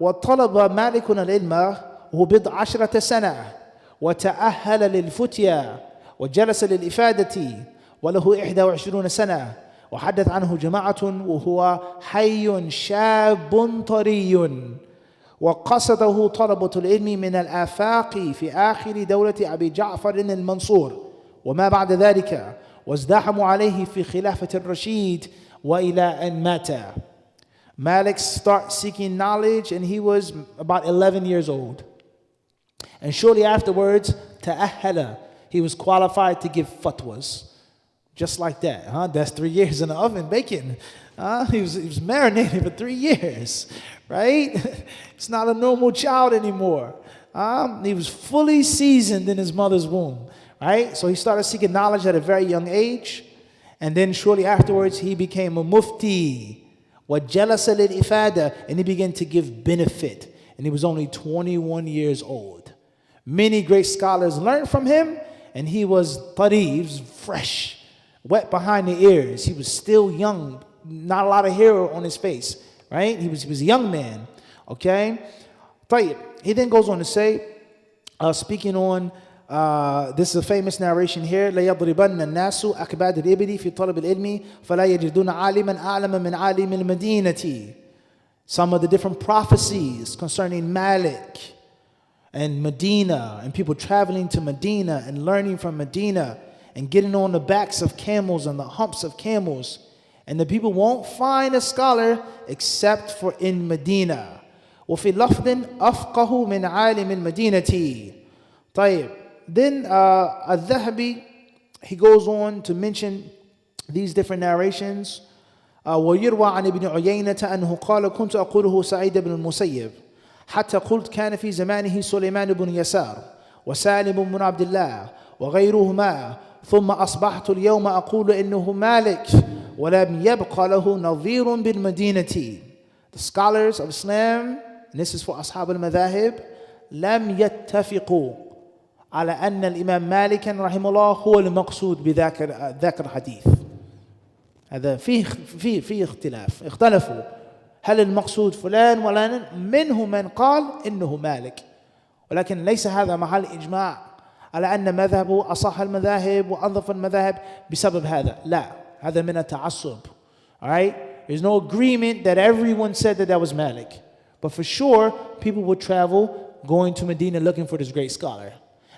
وطلب مالك العلم وهو بضع عشرة سنة وتأهل للفتيا وجلس للإفادة وله 21 سنة وحدث عنه جماعة وهو حي شاب طري وقصده طلبة العلم من الآفاق في آخر دولة أبي جعفر المنصور وما بعد ذلك وازدحموا عليه في خلافة الرشيد وإلى أن مات. Malik started seeking knowledge and he was about 11 years old. And shortly afterwards, ta'ahala, he was qualified to give fatwas. Just like that. That's 3 years in the oven baking. He was marinated for 3 years. Right? It's not a normal child anymore. He was fully seasoned in his mother's womb. Right? So he started seeking knowledge at a very young age. And then shortly afterwards, he became a mufti. وَجَلَسَ لِلْإِفَادَةِ, and he began to give benefit. And he was only 21 years old. Many great scholars learned from him, and he was tari, he was fresh, wet behind the ears. He was still young, not a lot of hair on his face, right? He was a young man, okay? طيب. He then goes on to say, speaking on, this is a famous narration here, لَيَضْرِبَنَّ النَّاسُ أَكْبَادِ الْإِبِلِ فِي طَلَبِ الْعِلْمِ فَلَا يَجِدُونَ عَالِمًا أَعْلَمَ مِنْ عَالِمِ الْمَدِينَةِ. Some of the different prophecies concerning Malik and Medina, and people traveling to Medina and learning from Medina and getting on the backs of camels and the humps of camels. And the people won't find a scholar except for in Medina. وَفِي لَفْظٍ أَفْقَهُ مِنْ عَالِمِ الْمَدِينَةِ. طيب. Then Al-Dhahabi, he goes on to mention these different narrations. ويروى عن ابن عيينة أنه قال كنت أقوله سعيد بن المسيب حتى قلت كان في زمانه سليمان بن يسار وسالم بن عبد الله وغيرهما ثم أصبحت اليوم أقول إنه مالك ولم يبق له نظير بالمدينة. The scholars of Islam, and this is for أصحاب المذاهب, لم يتفقوا على أن الإمام مالك رحمه الله هو المقصود بذاك الحديث. هذا فيه اختلاف، اختلفوا هل المقصود فلان ولا منهم من قال إنه مالك، ولكن ليس هذا محل إجماع على أن مذهبه أصح المذاهب وأنظف المذاهب بسبب هذا. لا، هذا من التعصب. Alright? There's no agreement that everyone said that was Malik. But for sure, people would travel going to Medina looking for this great scholar.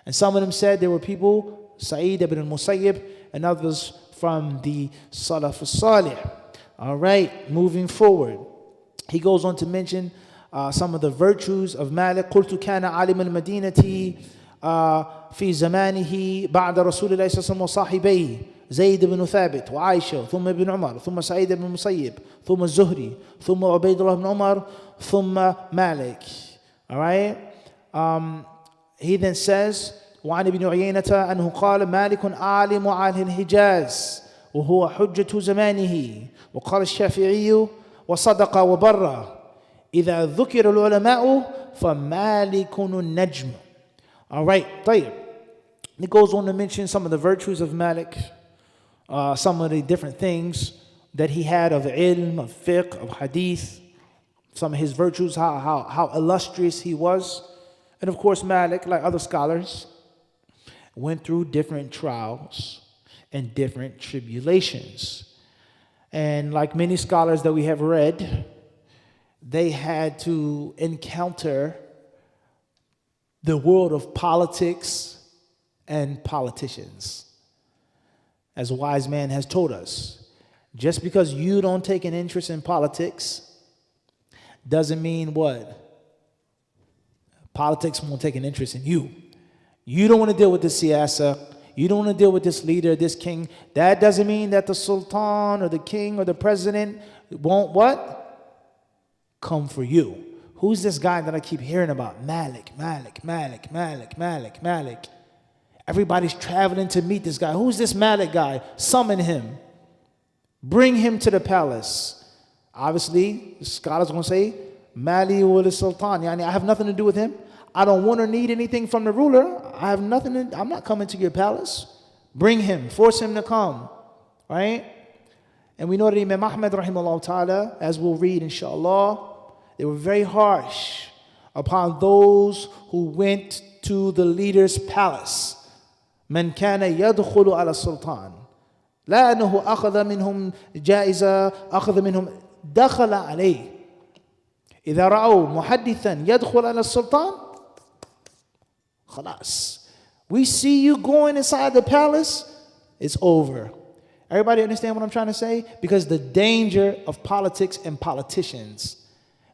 And some of them said there were people, Sa'id ibn al-Musayyib, and others from the Salaf al-Salih. All right, moving forward. He goes on to mention some of the virtues of Malik. قلت كان عالم المدينة في زمانه بعد رسول الله صلى الله عليه وسلم وصاحبيه زيد بن ثابت وعائشة ثم ابن عمر ثم سعيد بن المسيب ثم الزهري ثم عبيد الله بن عمر ثم مالك. All right. He then says وعن ابن عيينة أنه قال مالك عالم أهل الحجاز وهو حجة زمانه وقال الشافعي وصدق وبر إذا ذكر العلماء فمالك النجم. All right, طيب. He goes on to mention some of the virtues of Malik, some of the different things that he had of ilm, of fiqh, of hadith, some of his virtues, how illustrious he was. And of course, Malik, like other scholars, went through different trials and different tribulations. And like many scholars that we have read, they had to encounter the world of politics and politicians. As a wise man has told us, just because you don't take an interest in politics doesn't mean what? Politics won't take an interest in you. You don't want to deal with this siyasa. You don't want to deal with this leader, this king. That doesn't mean that the sultan or the king or the president won't what? Come for you. Who's this guy that I keep hearing about? Malik. Everybody's traveling to meet this guy. Who's this Malik guy? Summon him. Bring him to the palace. Obviously, the scholars are going to say, Mali wal Sultan. Yani, I have nothing to do with him. I don't want or need anything from the ruler. I have nothing. I'm not coming to your palace. Bring him. Force him to come. Right? And we know that Imam Ahmad rahimahullah ta'ala, as we'll read inshallah, they were very harsh upon those who went to the leader's palace. من كان يدخل على السلطان لا أنه أخذ منهم جائزة أخذ منهم دخل عليه إذا رأوا محدثا يدخل على السلطان خلاص. We see you going inside the palace, it's over. Everybody understand what I'm trying to say? Because the danger of politics and politicians,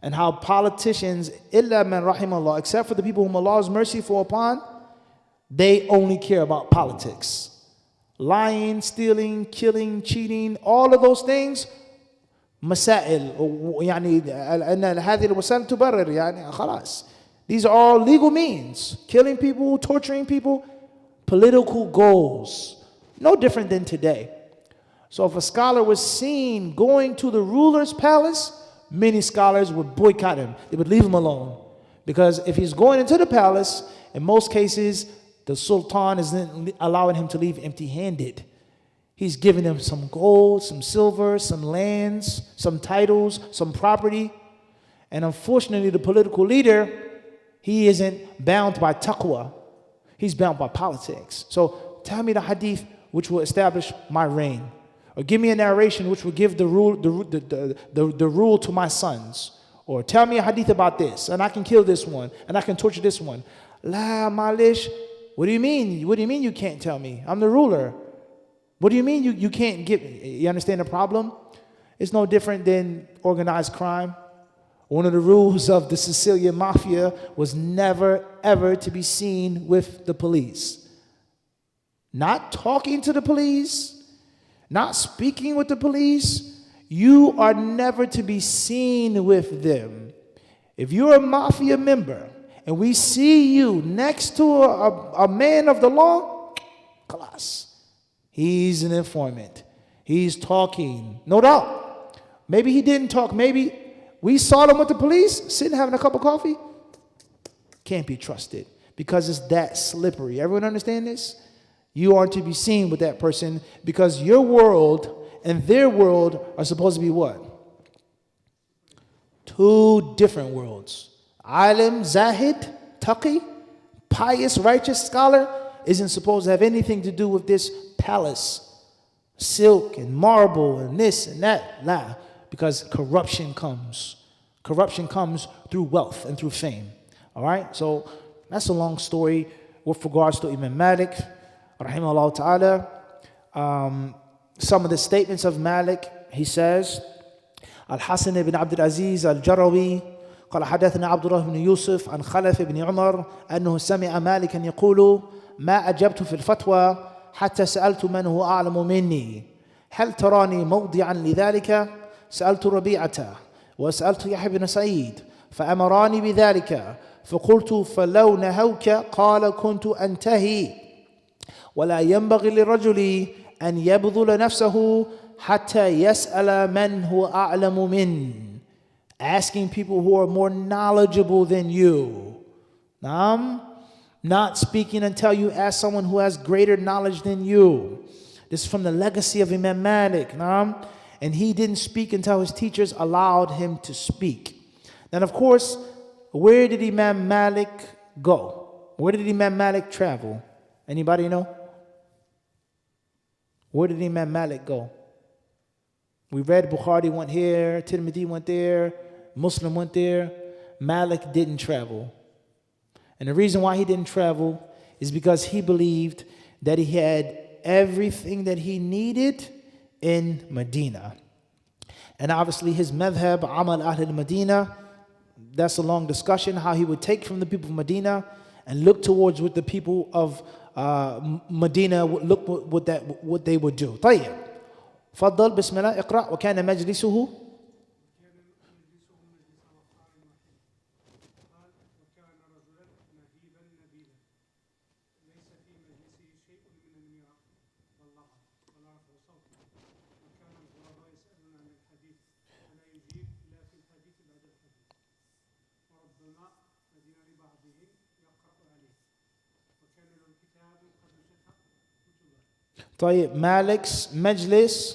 and how politicians, illa man rahimallah, except for the people whom Allah is merciful upon, they only care about politics. Lying, stealing, killing, cheating, all of those things, مسائل يعني أن هذه الوسائل تبرر يعني خلاص. These are all legal means. Killing people, torturing people, political goals. No different than today. So if a scholar was seen going to the ruler's palace, many scholars would boycott him. They would leave him alone. Because if he's going into the palace, in most cases, the sultan isn't allowing him to leave empty-handed. He's giving him some gold, some silver, some lands, some titles, some property. And unfortunately, the political leader, he isn't bound by taqwa. He's bound by politics. So tell me the hadith which will establish my reign. Or give me a narration which will give the rule to my sons. Or tell me a hadith about this, and I can kill this one, and I can torture this one. La malish. What do you mean? What do you mean you can't tell me? I'm the ruler. What do you mean you can't give me? You understand the problem? It's no different than organized crime. One of the rules of the Sicilian mafia was never, ever to be seen with the police. Not talking to the police, not speaking with the police. You are never to be seen with them. If you're a mafia member and we see you next to a man of the law, class, he's an informant. He's talking, no doubt. Maybe he didn't talk. Maybe we saw him with the police sitting having a cup of coffee. Can't be trusted because it's that slippery. Everyone understand this? You are to be seen with that person because your world and their world are supposed to be what? Two different worlds. Alim, Zahid, Taqi, pious, righteous scholar isn't supposed to have anything to do with this palace. Silk and marble and this and that. Nah, because corruption comes. Corruption comes through wealth and through fame. All right? So that's a long story with regards to Imam Malik, rahimahullah ta'ala. Some of the statements of Malik, he says, Al-Hasan ibn Abdul Aziz al-Jarawi قال حدثنا عبد الله بن يوسف عن خلف بن عمر أنه سمع مالكا يقول ما أجبت في الفتوى حتى سألت من هو أعلم مني هل تراني موضعا لذلك سألت ربيعة وسألت يحيى بن سعيد فأمراني بذلك فقلت فلو نهوك قال كنت أنتهي ولا ينبغي للرجل أن يبذل نفسه حتى يسأل من هو أعلم منه. Asking people who are more knowledgeable than you. Not speaking until you ask someone who has greater knowledge than you. This is from the legacy of Imam Malik. And he didn't speak until his teachers allowed him to speak. Then of course, where did Imam Malik go? Where did Imam Malik travel? Anybody know? Where did Imam Malik go? We read Bukhari went here, Tirmidhi went there, Muslim went there. Malik didn't travel. And the reason why he didn't travel is because he believed that he had everything that he needed in Medina. And obviously his madhab, Amal Ahl al-Medina, that's a long discussion, how he would take from the people of Medina and look towards what the people of Medina would look what they would do. طيب. فضل بسم الله اقرأ. وكان مجلسه طيب. Malik's majlis,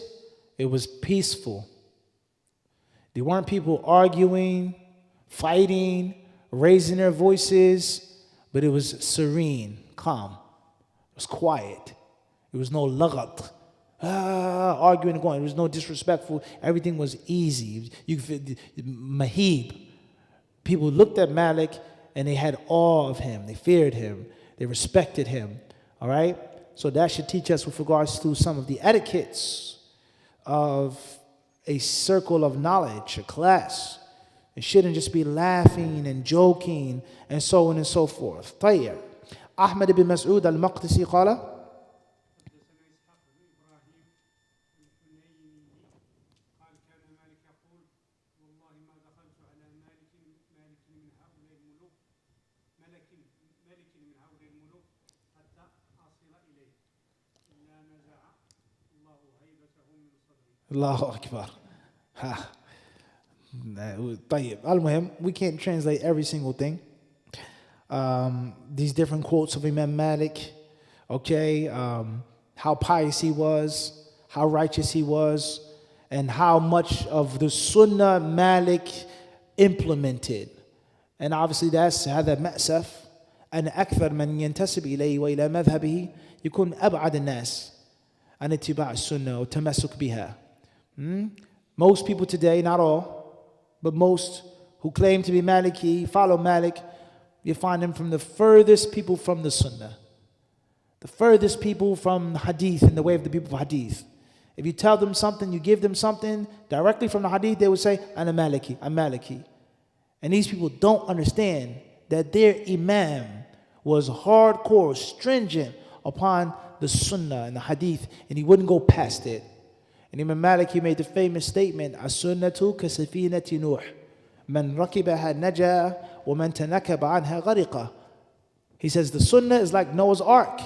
it was peaceful. There weren't people arguing, fighting, raising their voices, but it was serene, calm. It was quiet. There was no laghat, arguing and going. There was no disrespectful. Everything was easy. You could mahib. People looked at Malik and they had awe of him. They feared him. They respected him. All right? So that should teach us with regards to some of the etiquettes of a circle of knowledge, a class. It shouldn't just be laughing and joking and so on and so forth. طيب. أحمد بن مسعود المقدسي قال Allahu Akbar. طيب. المهم, we can't translate every single thing. These different quotes of Imam Malik, okay, how pious he was, how righteous he was, and how much of the Sunnah Malik implemented. And obviously that's هذا مأسف أن أكثر من ينتسب إليه وإلى مذهبه يكون أبعد الناس عن اتباع السنة والتمسك بها. Most people today, not all, but most who claim to be Maliki, follow Malik, you find them from the furthest people from the Sunnah, the furthest people from Hadith, in the way of the people of Hadith. If you tell them something, you give them something directly from the Hadith, they will say, I'm Maliki. And these people don't understand that their Imam was hardcore, stringent upon the Sunnah and the Hadith, and he wouldn't go past it. And Imam Malik, he made the famous statement, As-sunnatu kasafinati Nuh. Man rakibaha naja, wa man tanakaba anha ghariqa. He says the Sunnah is like Noah's Ark.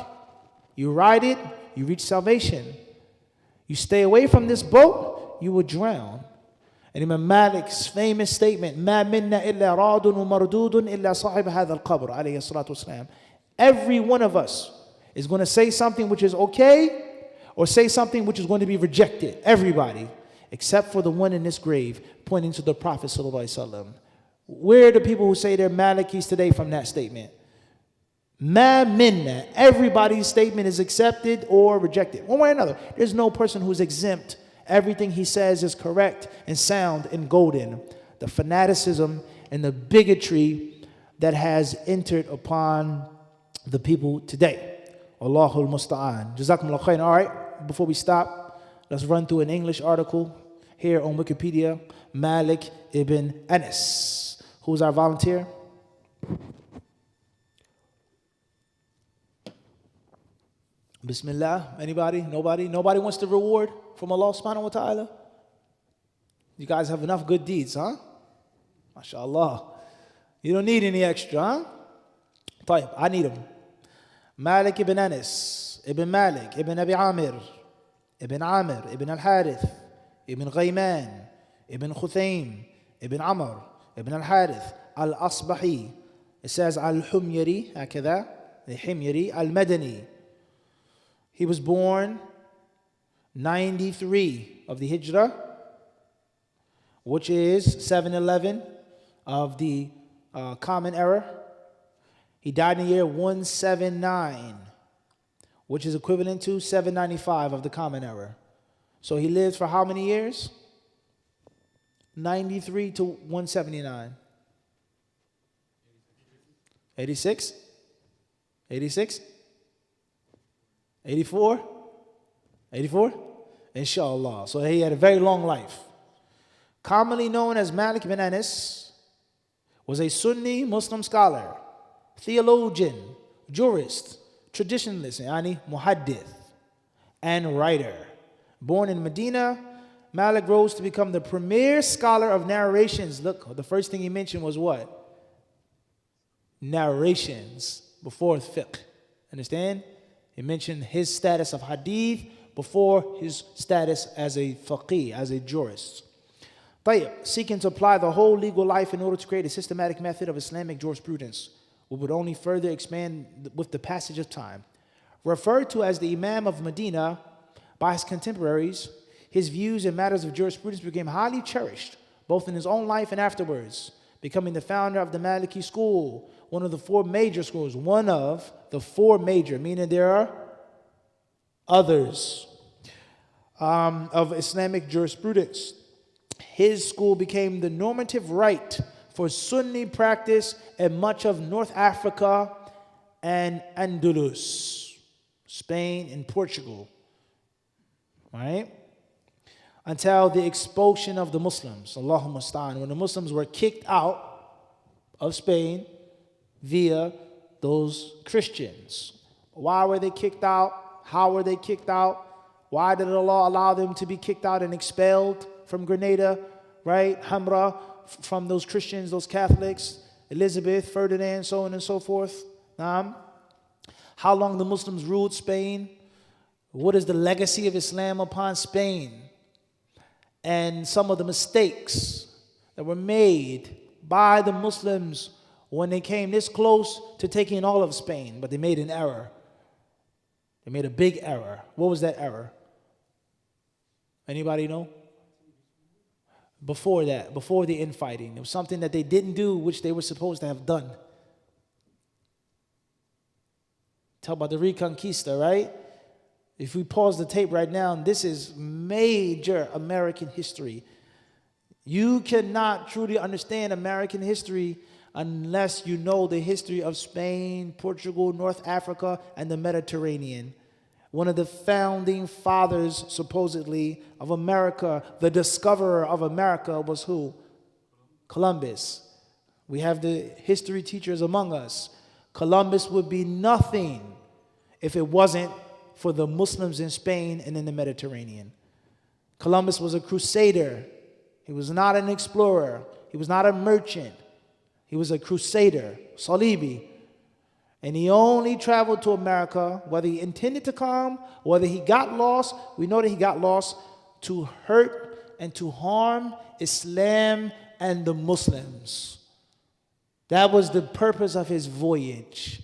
You ride it, you reach salvation. You stay away from this boat, you will drown. And Imam Malik's famous statement, Ma minna illa radun wa mardudun illa sahib hadha al-qabr, alayhi salatu wasalam. Every one of us is going to say something which is okay, or say something which is going to be rejected. Everybody, except for the one in this grave, pointing to the Prophet ﷺ. Where are the people who say they're Malikis today from that statement? Ma minna. Everybody's statement is accepted or rejected, one way or another. There's no person who's exempt. Everything he says is correct and sound and golden. The fanaticism and the bigotry that has entered upon the people today. Allahul Musta'an. Jazakumullah khair. All right. Before we stop, let's run through an English article here on Wikipedia. Malik ibn Anas. Who's our volunteer? Bismillah. Anybody? Nobody? Nobody wants the reward from Allah subhanahu wa ta'ala? You guys have enough good deeds, huh? MashaAllah. You don't need any extra, huh? طيب, I need them. Malik ibn Anas. Ibn Malik, Ibn Abi Amir, Ibn Amir, Ibn al-Harith, Ibn Ghayman, Ibn Khuthaym, Ibn Amr, Ibn al-Harith, al-Asbahi. It says al-Humyari, هكذا, the Himyari, al-Madani. He was born 93 of the Hijrah, which is 711 of the Common Era. He died in the year 179. Which is equivalent to 795 of the Common Era. So he lived for how many years? 93 to 179. 86? 86? 84? 84? Inshallah. So he had a very long life. Commonly known as Malik bin Anas, was a Sunni Muslim scholar, theologian, jurist, traditionalist, yani muhaddith, and writer. Born in Medina, Malik rose to become the premier scholar of narrations. Look, the first thing he mentioned was what? Narrations before fiqh. Understand? He mentioned his status of hadith before his status as a faqih, as a jurist. Seeking to apply the whole legal life in order to create a systematic method of Islamic jurisprudence, we would only further expand with the passage of time. Referred to as the Imam of Medina by his contemporaries, his views in matters of jurisprudence became highly cherished, both in his own life and afterwards, becoming the founder of the Maliki school, one of the four major schools, meaning there are others, of Islamic jurisprudence. His school became the normative right for Sunni practice in much of North Africa and Andalus, Spain and Portugal, right? Until the expulsion of the Muslims, Allahumma musta'an, when the Muslims were kicked out of Spain via those Christians. Why were they kicked out? How were they kicked out? Why did Allah allow them to be kicked out and expelled from Grenada, right? Hamra, from those Christians, those Catholics, Elizabeth, Ferdinand, so on and so forth. How long the Muslims ruled Spain? What is the legacy of Islam upon Spain? And some of the mistakes that were made by the Muslims when they came this close to taking all of Spain, but they made an error. They made a big error. What was that error? Anybody know? Before that, before the infighting, it was something that they didn't do which they were supposed to have done. Talk about the Reconquista, right? If we pause the tape right now, this is major American history. You cannot truly understand American history unless you know the history of Spain, Portugal, North Africa, and the Mediterranean. One of the founding fathers, supposedly, of America, the discoverer of America, was who? Columbus. We have the history teachers among us. Columbus would be nothing if it wasn't for the Muslims in Spain and in the Mediterranean. Columbus was a crusader. He was not an explorer. He was not a merchant. He was a crusader, Salibi. And he only traveled to America, whether he intended to come, whether he got lost. We know that he got lost to hurt and to harm Islam and the Muslims. That was the purpose of his voyage.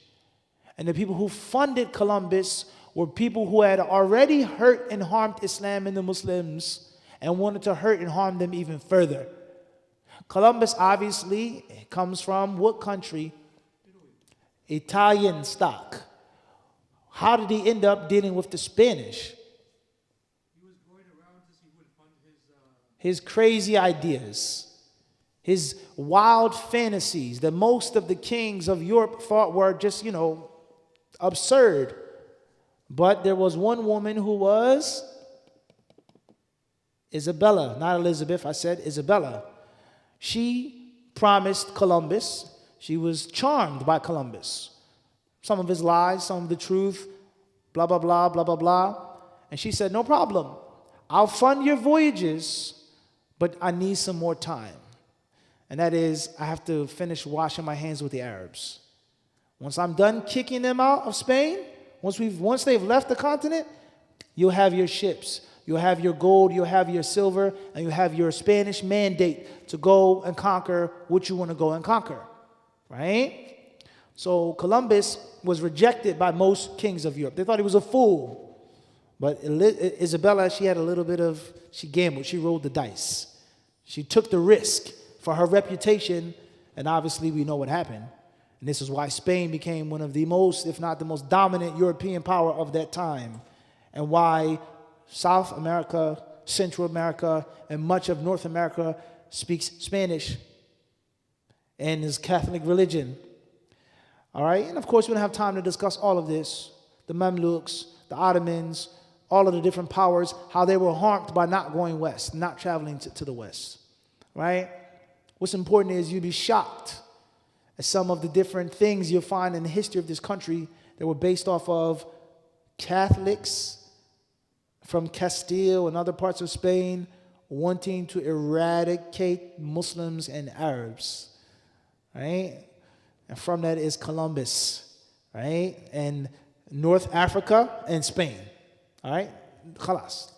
And the people who funded Columbus were people who had already hurt and harmed Islam and the Muslims and wanted to hurt and harm them even further. Columbus obviously comes from what country? Italian stock. How did he end up dealing with the Spanish? He was going around to see who would fund his crazy ideas, his wild fantasies that most of the kings of Europe thought were just, absurd. But there was one woman who was Isabella, not Elizabeth, I said Isabella. She promised Columbus. She was charmed by Columbus. Some of his lies, some of the truth, blah, blah, blah, blah, blah, blah. And she said, no problem. I'll fund your voyages, but I need some more time. And that is, I have to finish washing my hands with the Arabs. Once I'm done kicking them out of Spain, once they've left the continent, you'll have your ships, you'll have your gold, you'll have your silver, and you'll have your Spanish mandate to go and conquer what you want to go and conquer. Right? So Columbus was rejected by most kings of Europe. They thought he was a fool. But Isabella, she gambled, she rolled the dice. She took the risk for her reputation, and obviously we know what happened. And this is why Spain became one of the most, if not the most dominant European power of that time. And why South America, Central America, and much of North America speaks Spanish and is Catholic religion. All right, and of course we don't have time to discuss all of this. The Mamluks, the Ottomans, all of the different powers, how they were harmed by not going west, not traveling to the west, right? What's important is you'd be shocked at some of the different things you'll find in the history of this country that were based off of Catholics from Castile and other parts of Spain wanting to eradicate Muslims and Arabs, right? And from that is Columbus, right? And North Africa and Spain, all right? Khalas.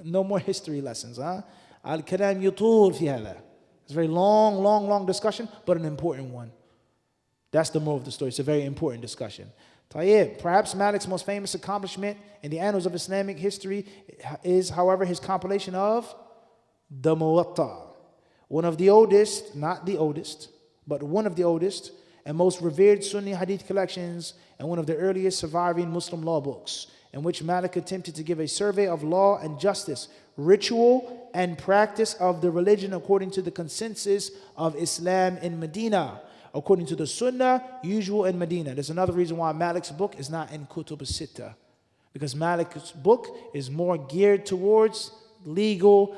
No more history lessons, huh? Al-Kalam yutul fi hada. It's a very long discussion, but an important one. That's the moral of the story. It's a very important discussion. Tayyib, perhaps Malik's most famous accomplishment in the annals of Islamic history is, however, his compilation of the Muwatta. One of the oldest, not the oldest, but one of the oldest and most revered Sunni Hadith collections and one of the earliest surviving Muslim law books, in which Malik attempted to give a survey of law and justice, ritual and practice of the religion according to the consensus of Islam in Medina, according to the Sunnah usual in Medina. There's another reason why Malik's book is not in Kutub al-Sittah, because Malik's book is more geared towards legal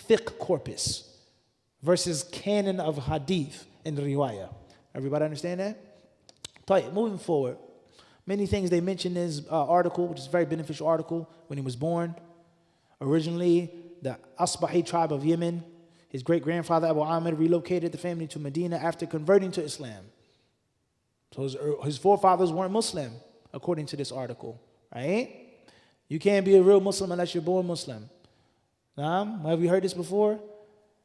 fiqh corpus versus canon of hadith and riwayah. Everybody understand that? Right, moving forward. Many things they mention in his article, which is a very beneficial article, when he was born. Originally, the Asbahi tribe of Yemen, his great-grandfather Abu Amir relocated the family to Medina after converting to Islam. So his forefathers weren't Muslim, according to this article, right? You can't be a real Muslim unless you're born Muslim. Have you heard this before?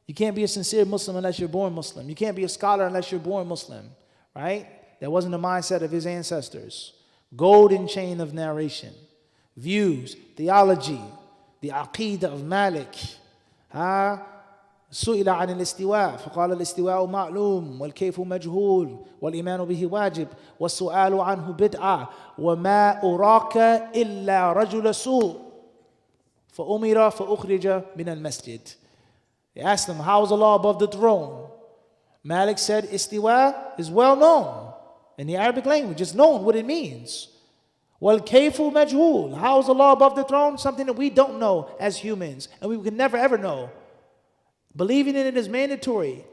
You can't be a sincere Muslim unless you're born Muslim. You can't be a scholar unless you're born Muslim, right? That wasn't the mindset of his ancestors. Golden chain of narration, views, theology, the aqidah of Malik. سئل عن الاستواء فقال الاستواء معلوم والكيف مجهول والإيمان به واجب والسؤال عنه بدعة وما أراك إلا رجل سوء فأمر فأخرج من المسجد. They asked him, how is Allah above the throne? Malik said, istiwa is well known in the Arabic language. It's known what it means. وَالْكَيْفُ مَجْهُولٌ. How is Allah above the throne? Something that we don't know as humans, and we can never ever know. Believing in it is mandatory.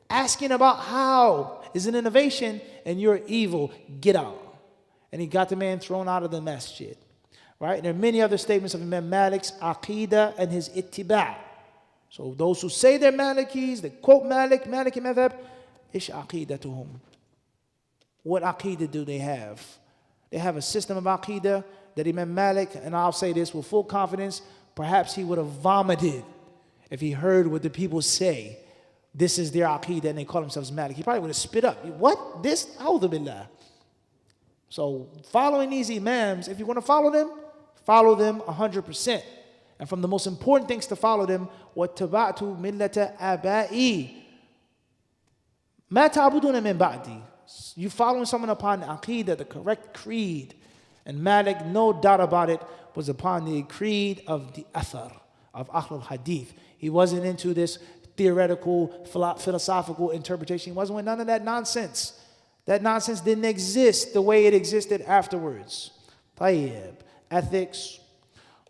Asking about how is an innovation, and you're evil. Get out. And he got the man thrown out of the masjid. Right? And there are many other statements of Imam Malik's aqidah and his ittiba'. So those who say they're Malikis, they quote Maliki madhab, ish aqidatuhum. What aqidah do they have? They have a system of aqidah that Imam Malik, and I'll say this with full confidence, perhaps he would have vomited if he heard what the people say. This is their aqidah and they call themselves Malik. He probably would have spit up. What? This? A'udhu billah. So following these Imams, if you want to follow them 100%. And from the most important things to follow them, وَاتَّبَعْتُ مِلَّةَ آبَائِي مَا تَعْبُدُونَ مِن بَعْدِي. You following someone upon the aqidah, the correct creed. And Malik, no doubt about it, was upon the creed of the athar, of Ahlul Hadith. He wasn't into this theoretical, philosophical interpretation. He wasn't with none of that nonsense. That nonsense didn't exist the way it existed afterwards. Tayyib, ethics,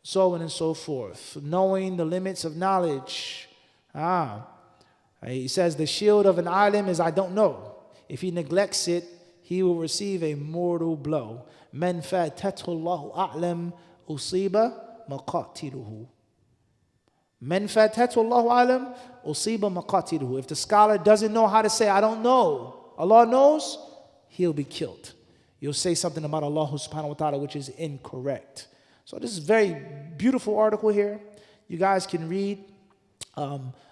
so on and so forth. Knowing the limits of knowledge. He says the shield of an alim is I don't know. If he neglects it, he will receive a mortal blow. Man fatathu Allahu a'lam usiba maqatiluhu. Man fatathu Allahu a'lam usiba maqatiluhu. If the scholar doesn't know how to say I don't know, Allah knows, he'll be killed. You'll say something about Allah subhanahu wa ta'ala which is incorrect. So this is a very beautiful article here. You guys can read,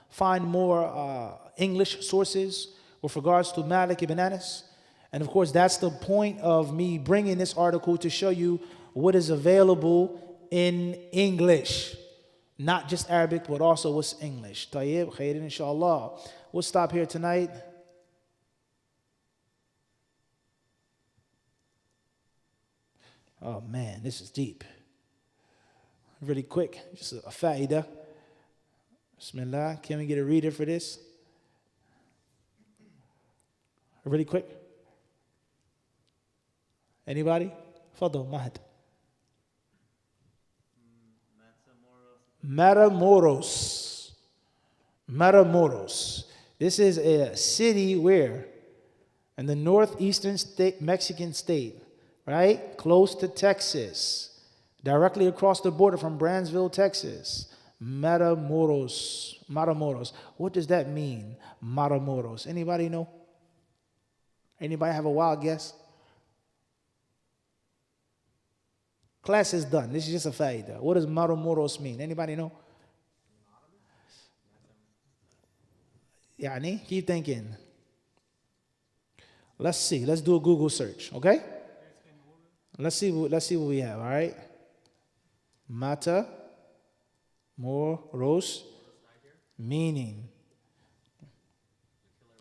find more English sources with regards to Malik ibn Anas. And of course, that's the point of me bringing this article to show you what is available in English. Not just Arabic, but also what's English. Tayyib, khairin, inshallah. We'll stop here tonight. Oh man, this is deep. Really quick, just a fa'idah. Bismillah, can we get a reader for this? Really quick. Anybody? Fadl, Mahad. Matamoros. Matamoros. This is a city where? In the northeastern state, Mexican state, right? Close to Texas. Directly across the border from Brownsville, Texas. Matamoros. Matamoros. What does that mean? Matamoros. Anybody know? Anybody have a wild guess? Class is done. This is just a faida. What does Matamoros mean? Anybody know? Yani, keep thinking. Let's see. Let's do a Google search, okay? Let's see what we have, all right? Mata Moros meaning.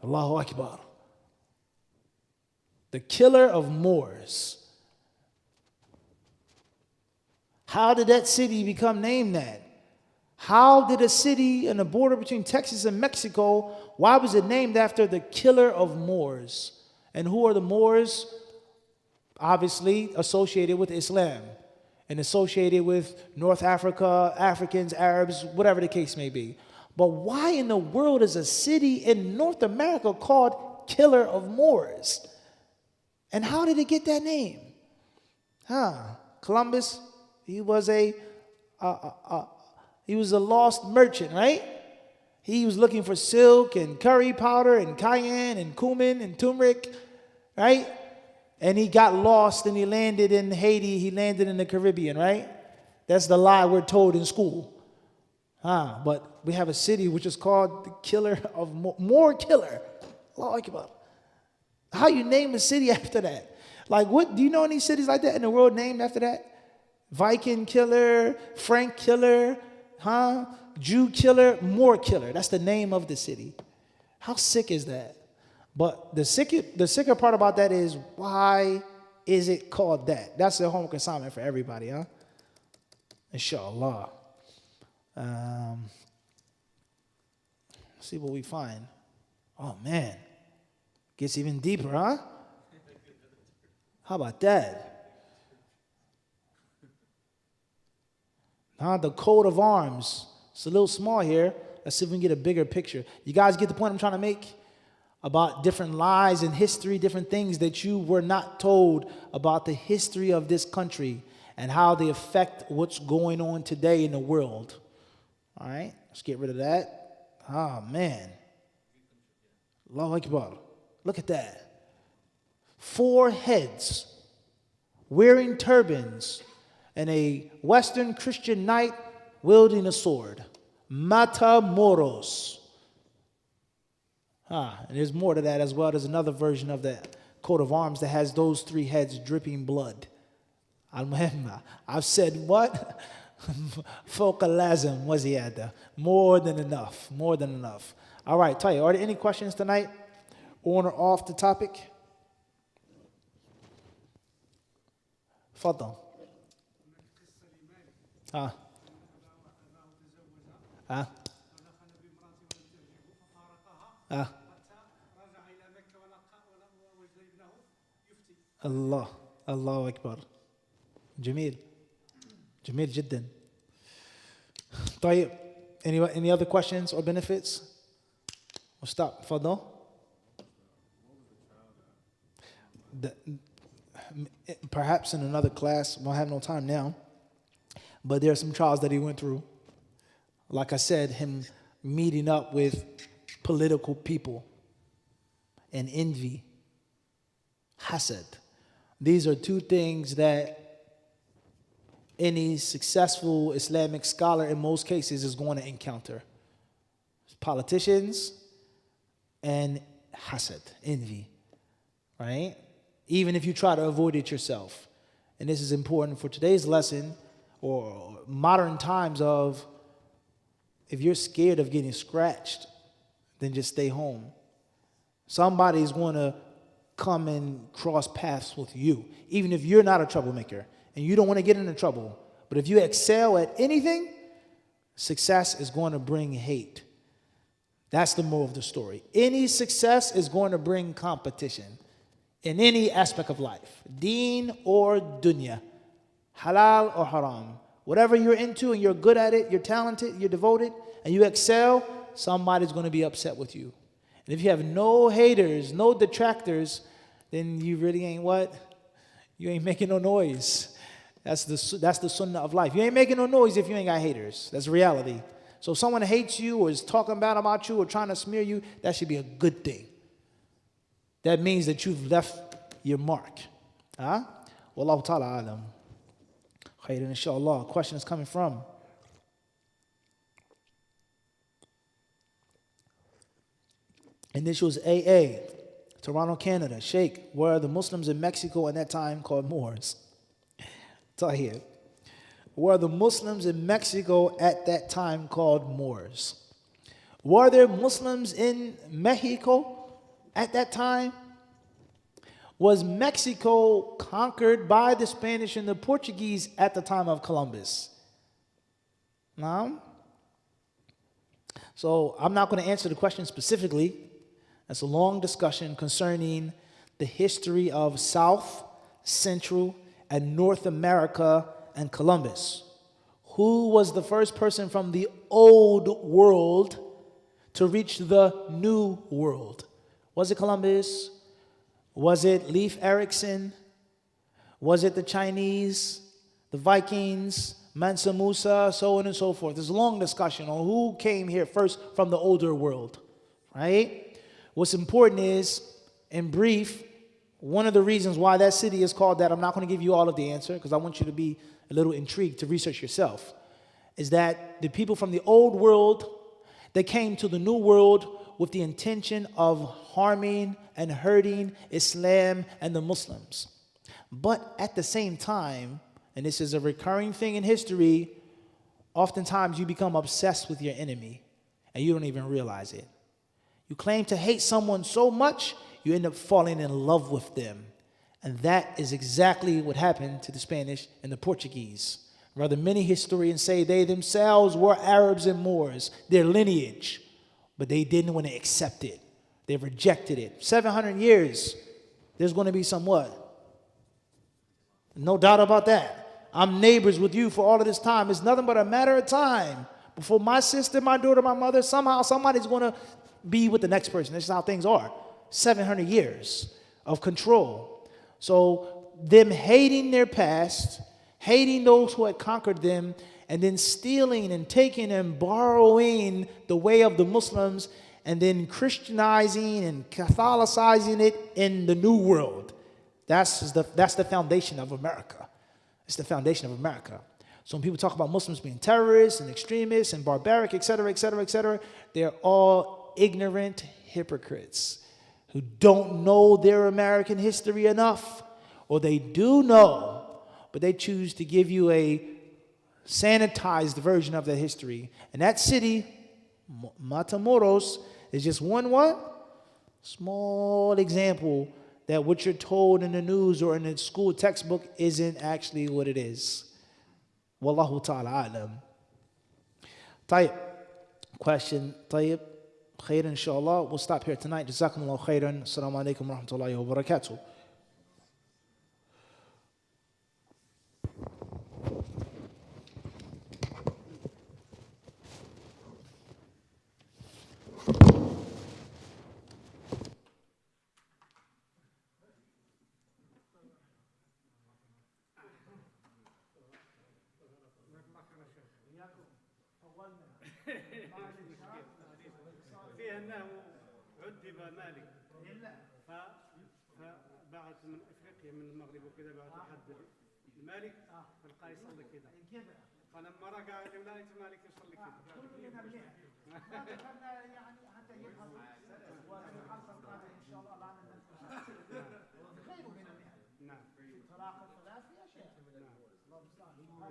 Allahu Akbar. The killer of Moors. How did that city become named that? How did a city on the border between Texas and Mexico, why was it named after the killer of Moors? And who are the Moors? Obviously associated with Islam and associated with North Africa, Africans, Arabs, whatever the case may be. But why in the world is a city in North America called Killer of Moors? And how did it get that name? Columbus, he was a lost merchant, right? He was looking for silk and curry powder and cayenne and cumin and turmeric, right? And he got lost and he landed in Haiti. He landed in the Caribbean, right? That's the lie we're told in school. But we have a city which is called the Killer of Moor Killer. Allahu Akbar. How you name a city after that? Like, what? Do you know any cities like that in the world named after that? Viking Killer, Frank Killer, Jew Killer, Moor Killer. That's the name of the city. How sick is that? But the sicker part about that is, why is it called that? That's the homework assignment for everybody, huh? Inshallah. See what we find. Oh, man. Gets even deeper, huh? How about that? The coat of arms. It's a little small here. Let's see if we can get a bigger picture. You guys get the point I'm trying to make? About different lies in history, different things that you were not told about the history of this country and how they affect what's going on today in the world. All right, let's get rid of that. Oh, man. Allahu Akbar. Look at that. 4 heads wearing turbans and a Western Christian knight wielding a sword. Matamoros. And there's more to that as well. There's another version of that coat of arms that has those 3 heads dripping blood. I've said what? Fawqa lazim wa ziyada. More than enough. More than enough. All right, Tayyip, are there any questions tonight? On or off the topic? Fadal. الله الله أكبر جميل جميل جدا. طيب, any other questions or benefits? We'll stop. تفضل. Perhaps in another class, we'll have no time now, but there are some trials that he went through. Like I said, him meeting up with political people and envy, hasad. These are 2 things that any successful Islamic scholar in most cases is going to encounter. Politicians and hasad, envy, right? Even if you try to avoid it yourself. And this is important for today's lesson or modern times of, if you're scared of getting scratched, then just stay home. Somebody's going to come and cross paths with you, even if you're not a troublemaker and you don't want to get into trouble. But if you excel at anything, success is going to bring hate. That's the moral of the story. Any success is going to bring competition. in any aspect of life, deen or dunya, halal or haram. Whatever you're into and you're good at it, you're talented, you're devoted, and you excel, somebody's going to be upset with you. And if you have no haters, no detractors, then you really ain't what? You ain't making no noise. That's the sunnah of life. You ain't making no noise if you ain't got haters. That's reality. So if someone hates you or is talking bad about you or trying to smear you, that should be a good thing. That means that you've left your mark. Huh? Wallahu ta'ala alam. Khairan inshallah. Question is coming from initials AA, Toronto, Canada. Sheikh, were the Muslims in Mexico at that time called Moors? Tahir. Were the Muslims in Mexico at that time called Moors? Were there Muslims in Mexico at that time? Was Mexico conquered by the Spanish and the Portuguese at the time of Columbus? No? So I'm not going to answer the question specifically. That's a long discussion concerning the history of South, Central, and North America and Columbus. Who was the first person from the old world to reach the new world? Was it Columbus? Was it Leif Erikson? Was it the Chinese, the Vikings, Mansa Musa, so on and so forth? There's a long discussion on who came here first from the older world, right? What's important is, in brief, one of the reasons why that city is called that, I'm not going to give you all of the answer because I want you to be a little intrigued to research yourself, is that the people from the old world, they came to the new world with the intention of harming and hurting Islam and the Muslims. But at the same time, and this is a recurring thing in history, oftentimes you become obsessed with your enemy and you don't even realize it. You claim to hate someone so much, you end up falling in love with them. And that is exactly what happened to the Spanish and the Portuguese. Rather, many historians say they themselves were Arabs and Moors, their lineage, but they didn't want to accept it. They rejected it. 700 years, there's going to be some what? No doubt about that. I'm neighbors with you for all of this time. It's nothing but a matter of time before my sister, my daughter, my mother, somehow somebody's going to be with the next person. This is how things are. 700 years of control. So them hating their past, hating those who had conquered them, and then stealing and taking and borrowing the way of the Muslims, and then Christianizing and Catholicizing it in the New World. That's the foundation of America. It's the foundation of America. So when people talk about Muslims being terrorists and extremists and barbaric, etc., etc., etc., they're all ignorant hypocrites who don't know their American history enough, or they do know, but they choose to give you a sanitized version of that history. And that city, Matamoros, is just one what? Small example that what you're told in the news or in the school textbook isn't actually what it is. Wallahu ta'ala alam. Tayyib. Question, Tayyib. Khairan, inshallah. We'll stop here tonight. Jazakumullah khairan. Assalamu alaikum wa rahmatullahi wa barakatuh. فيها انه عذب مالك فبعث من افريقيا من المغرب وكذا بعث حد المالك فلقى يصلي كذا فلما رجع قال له لا مالك يصلي كذا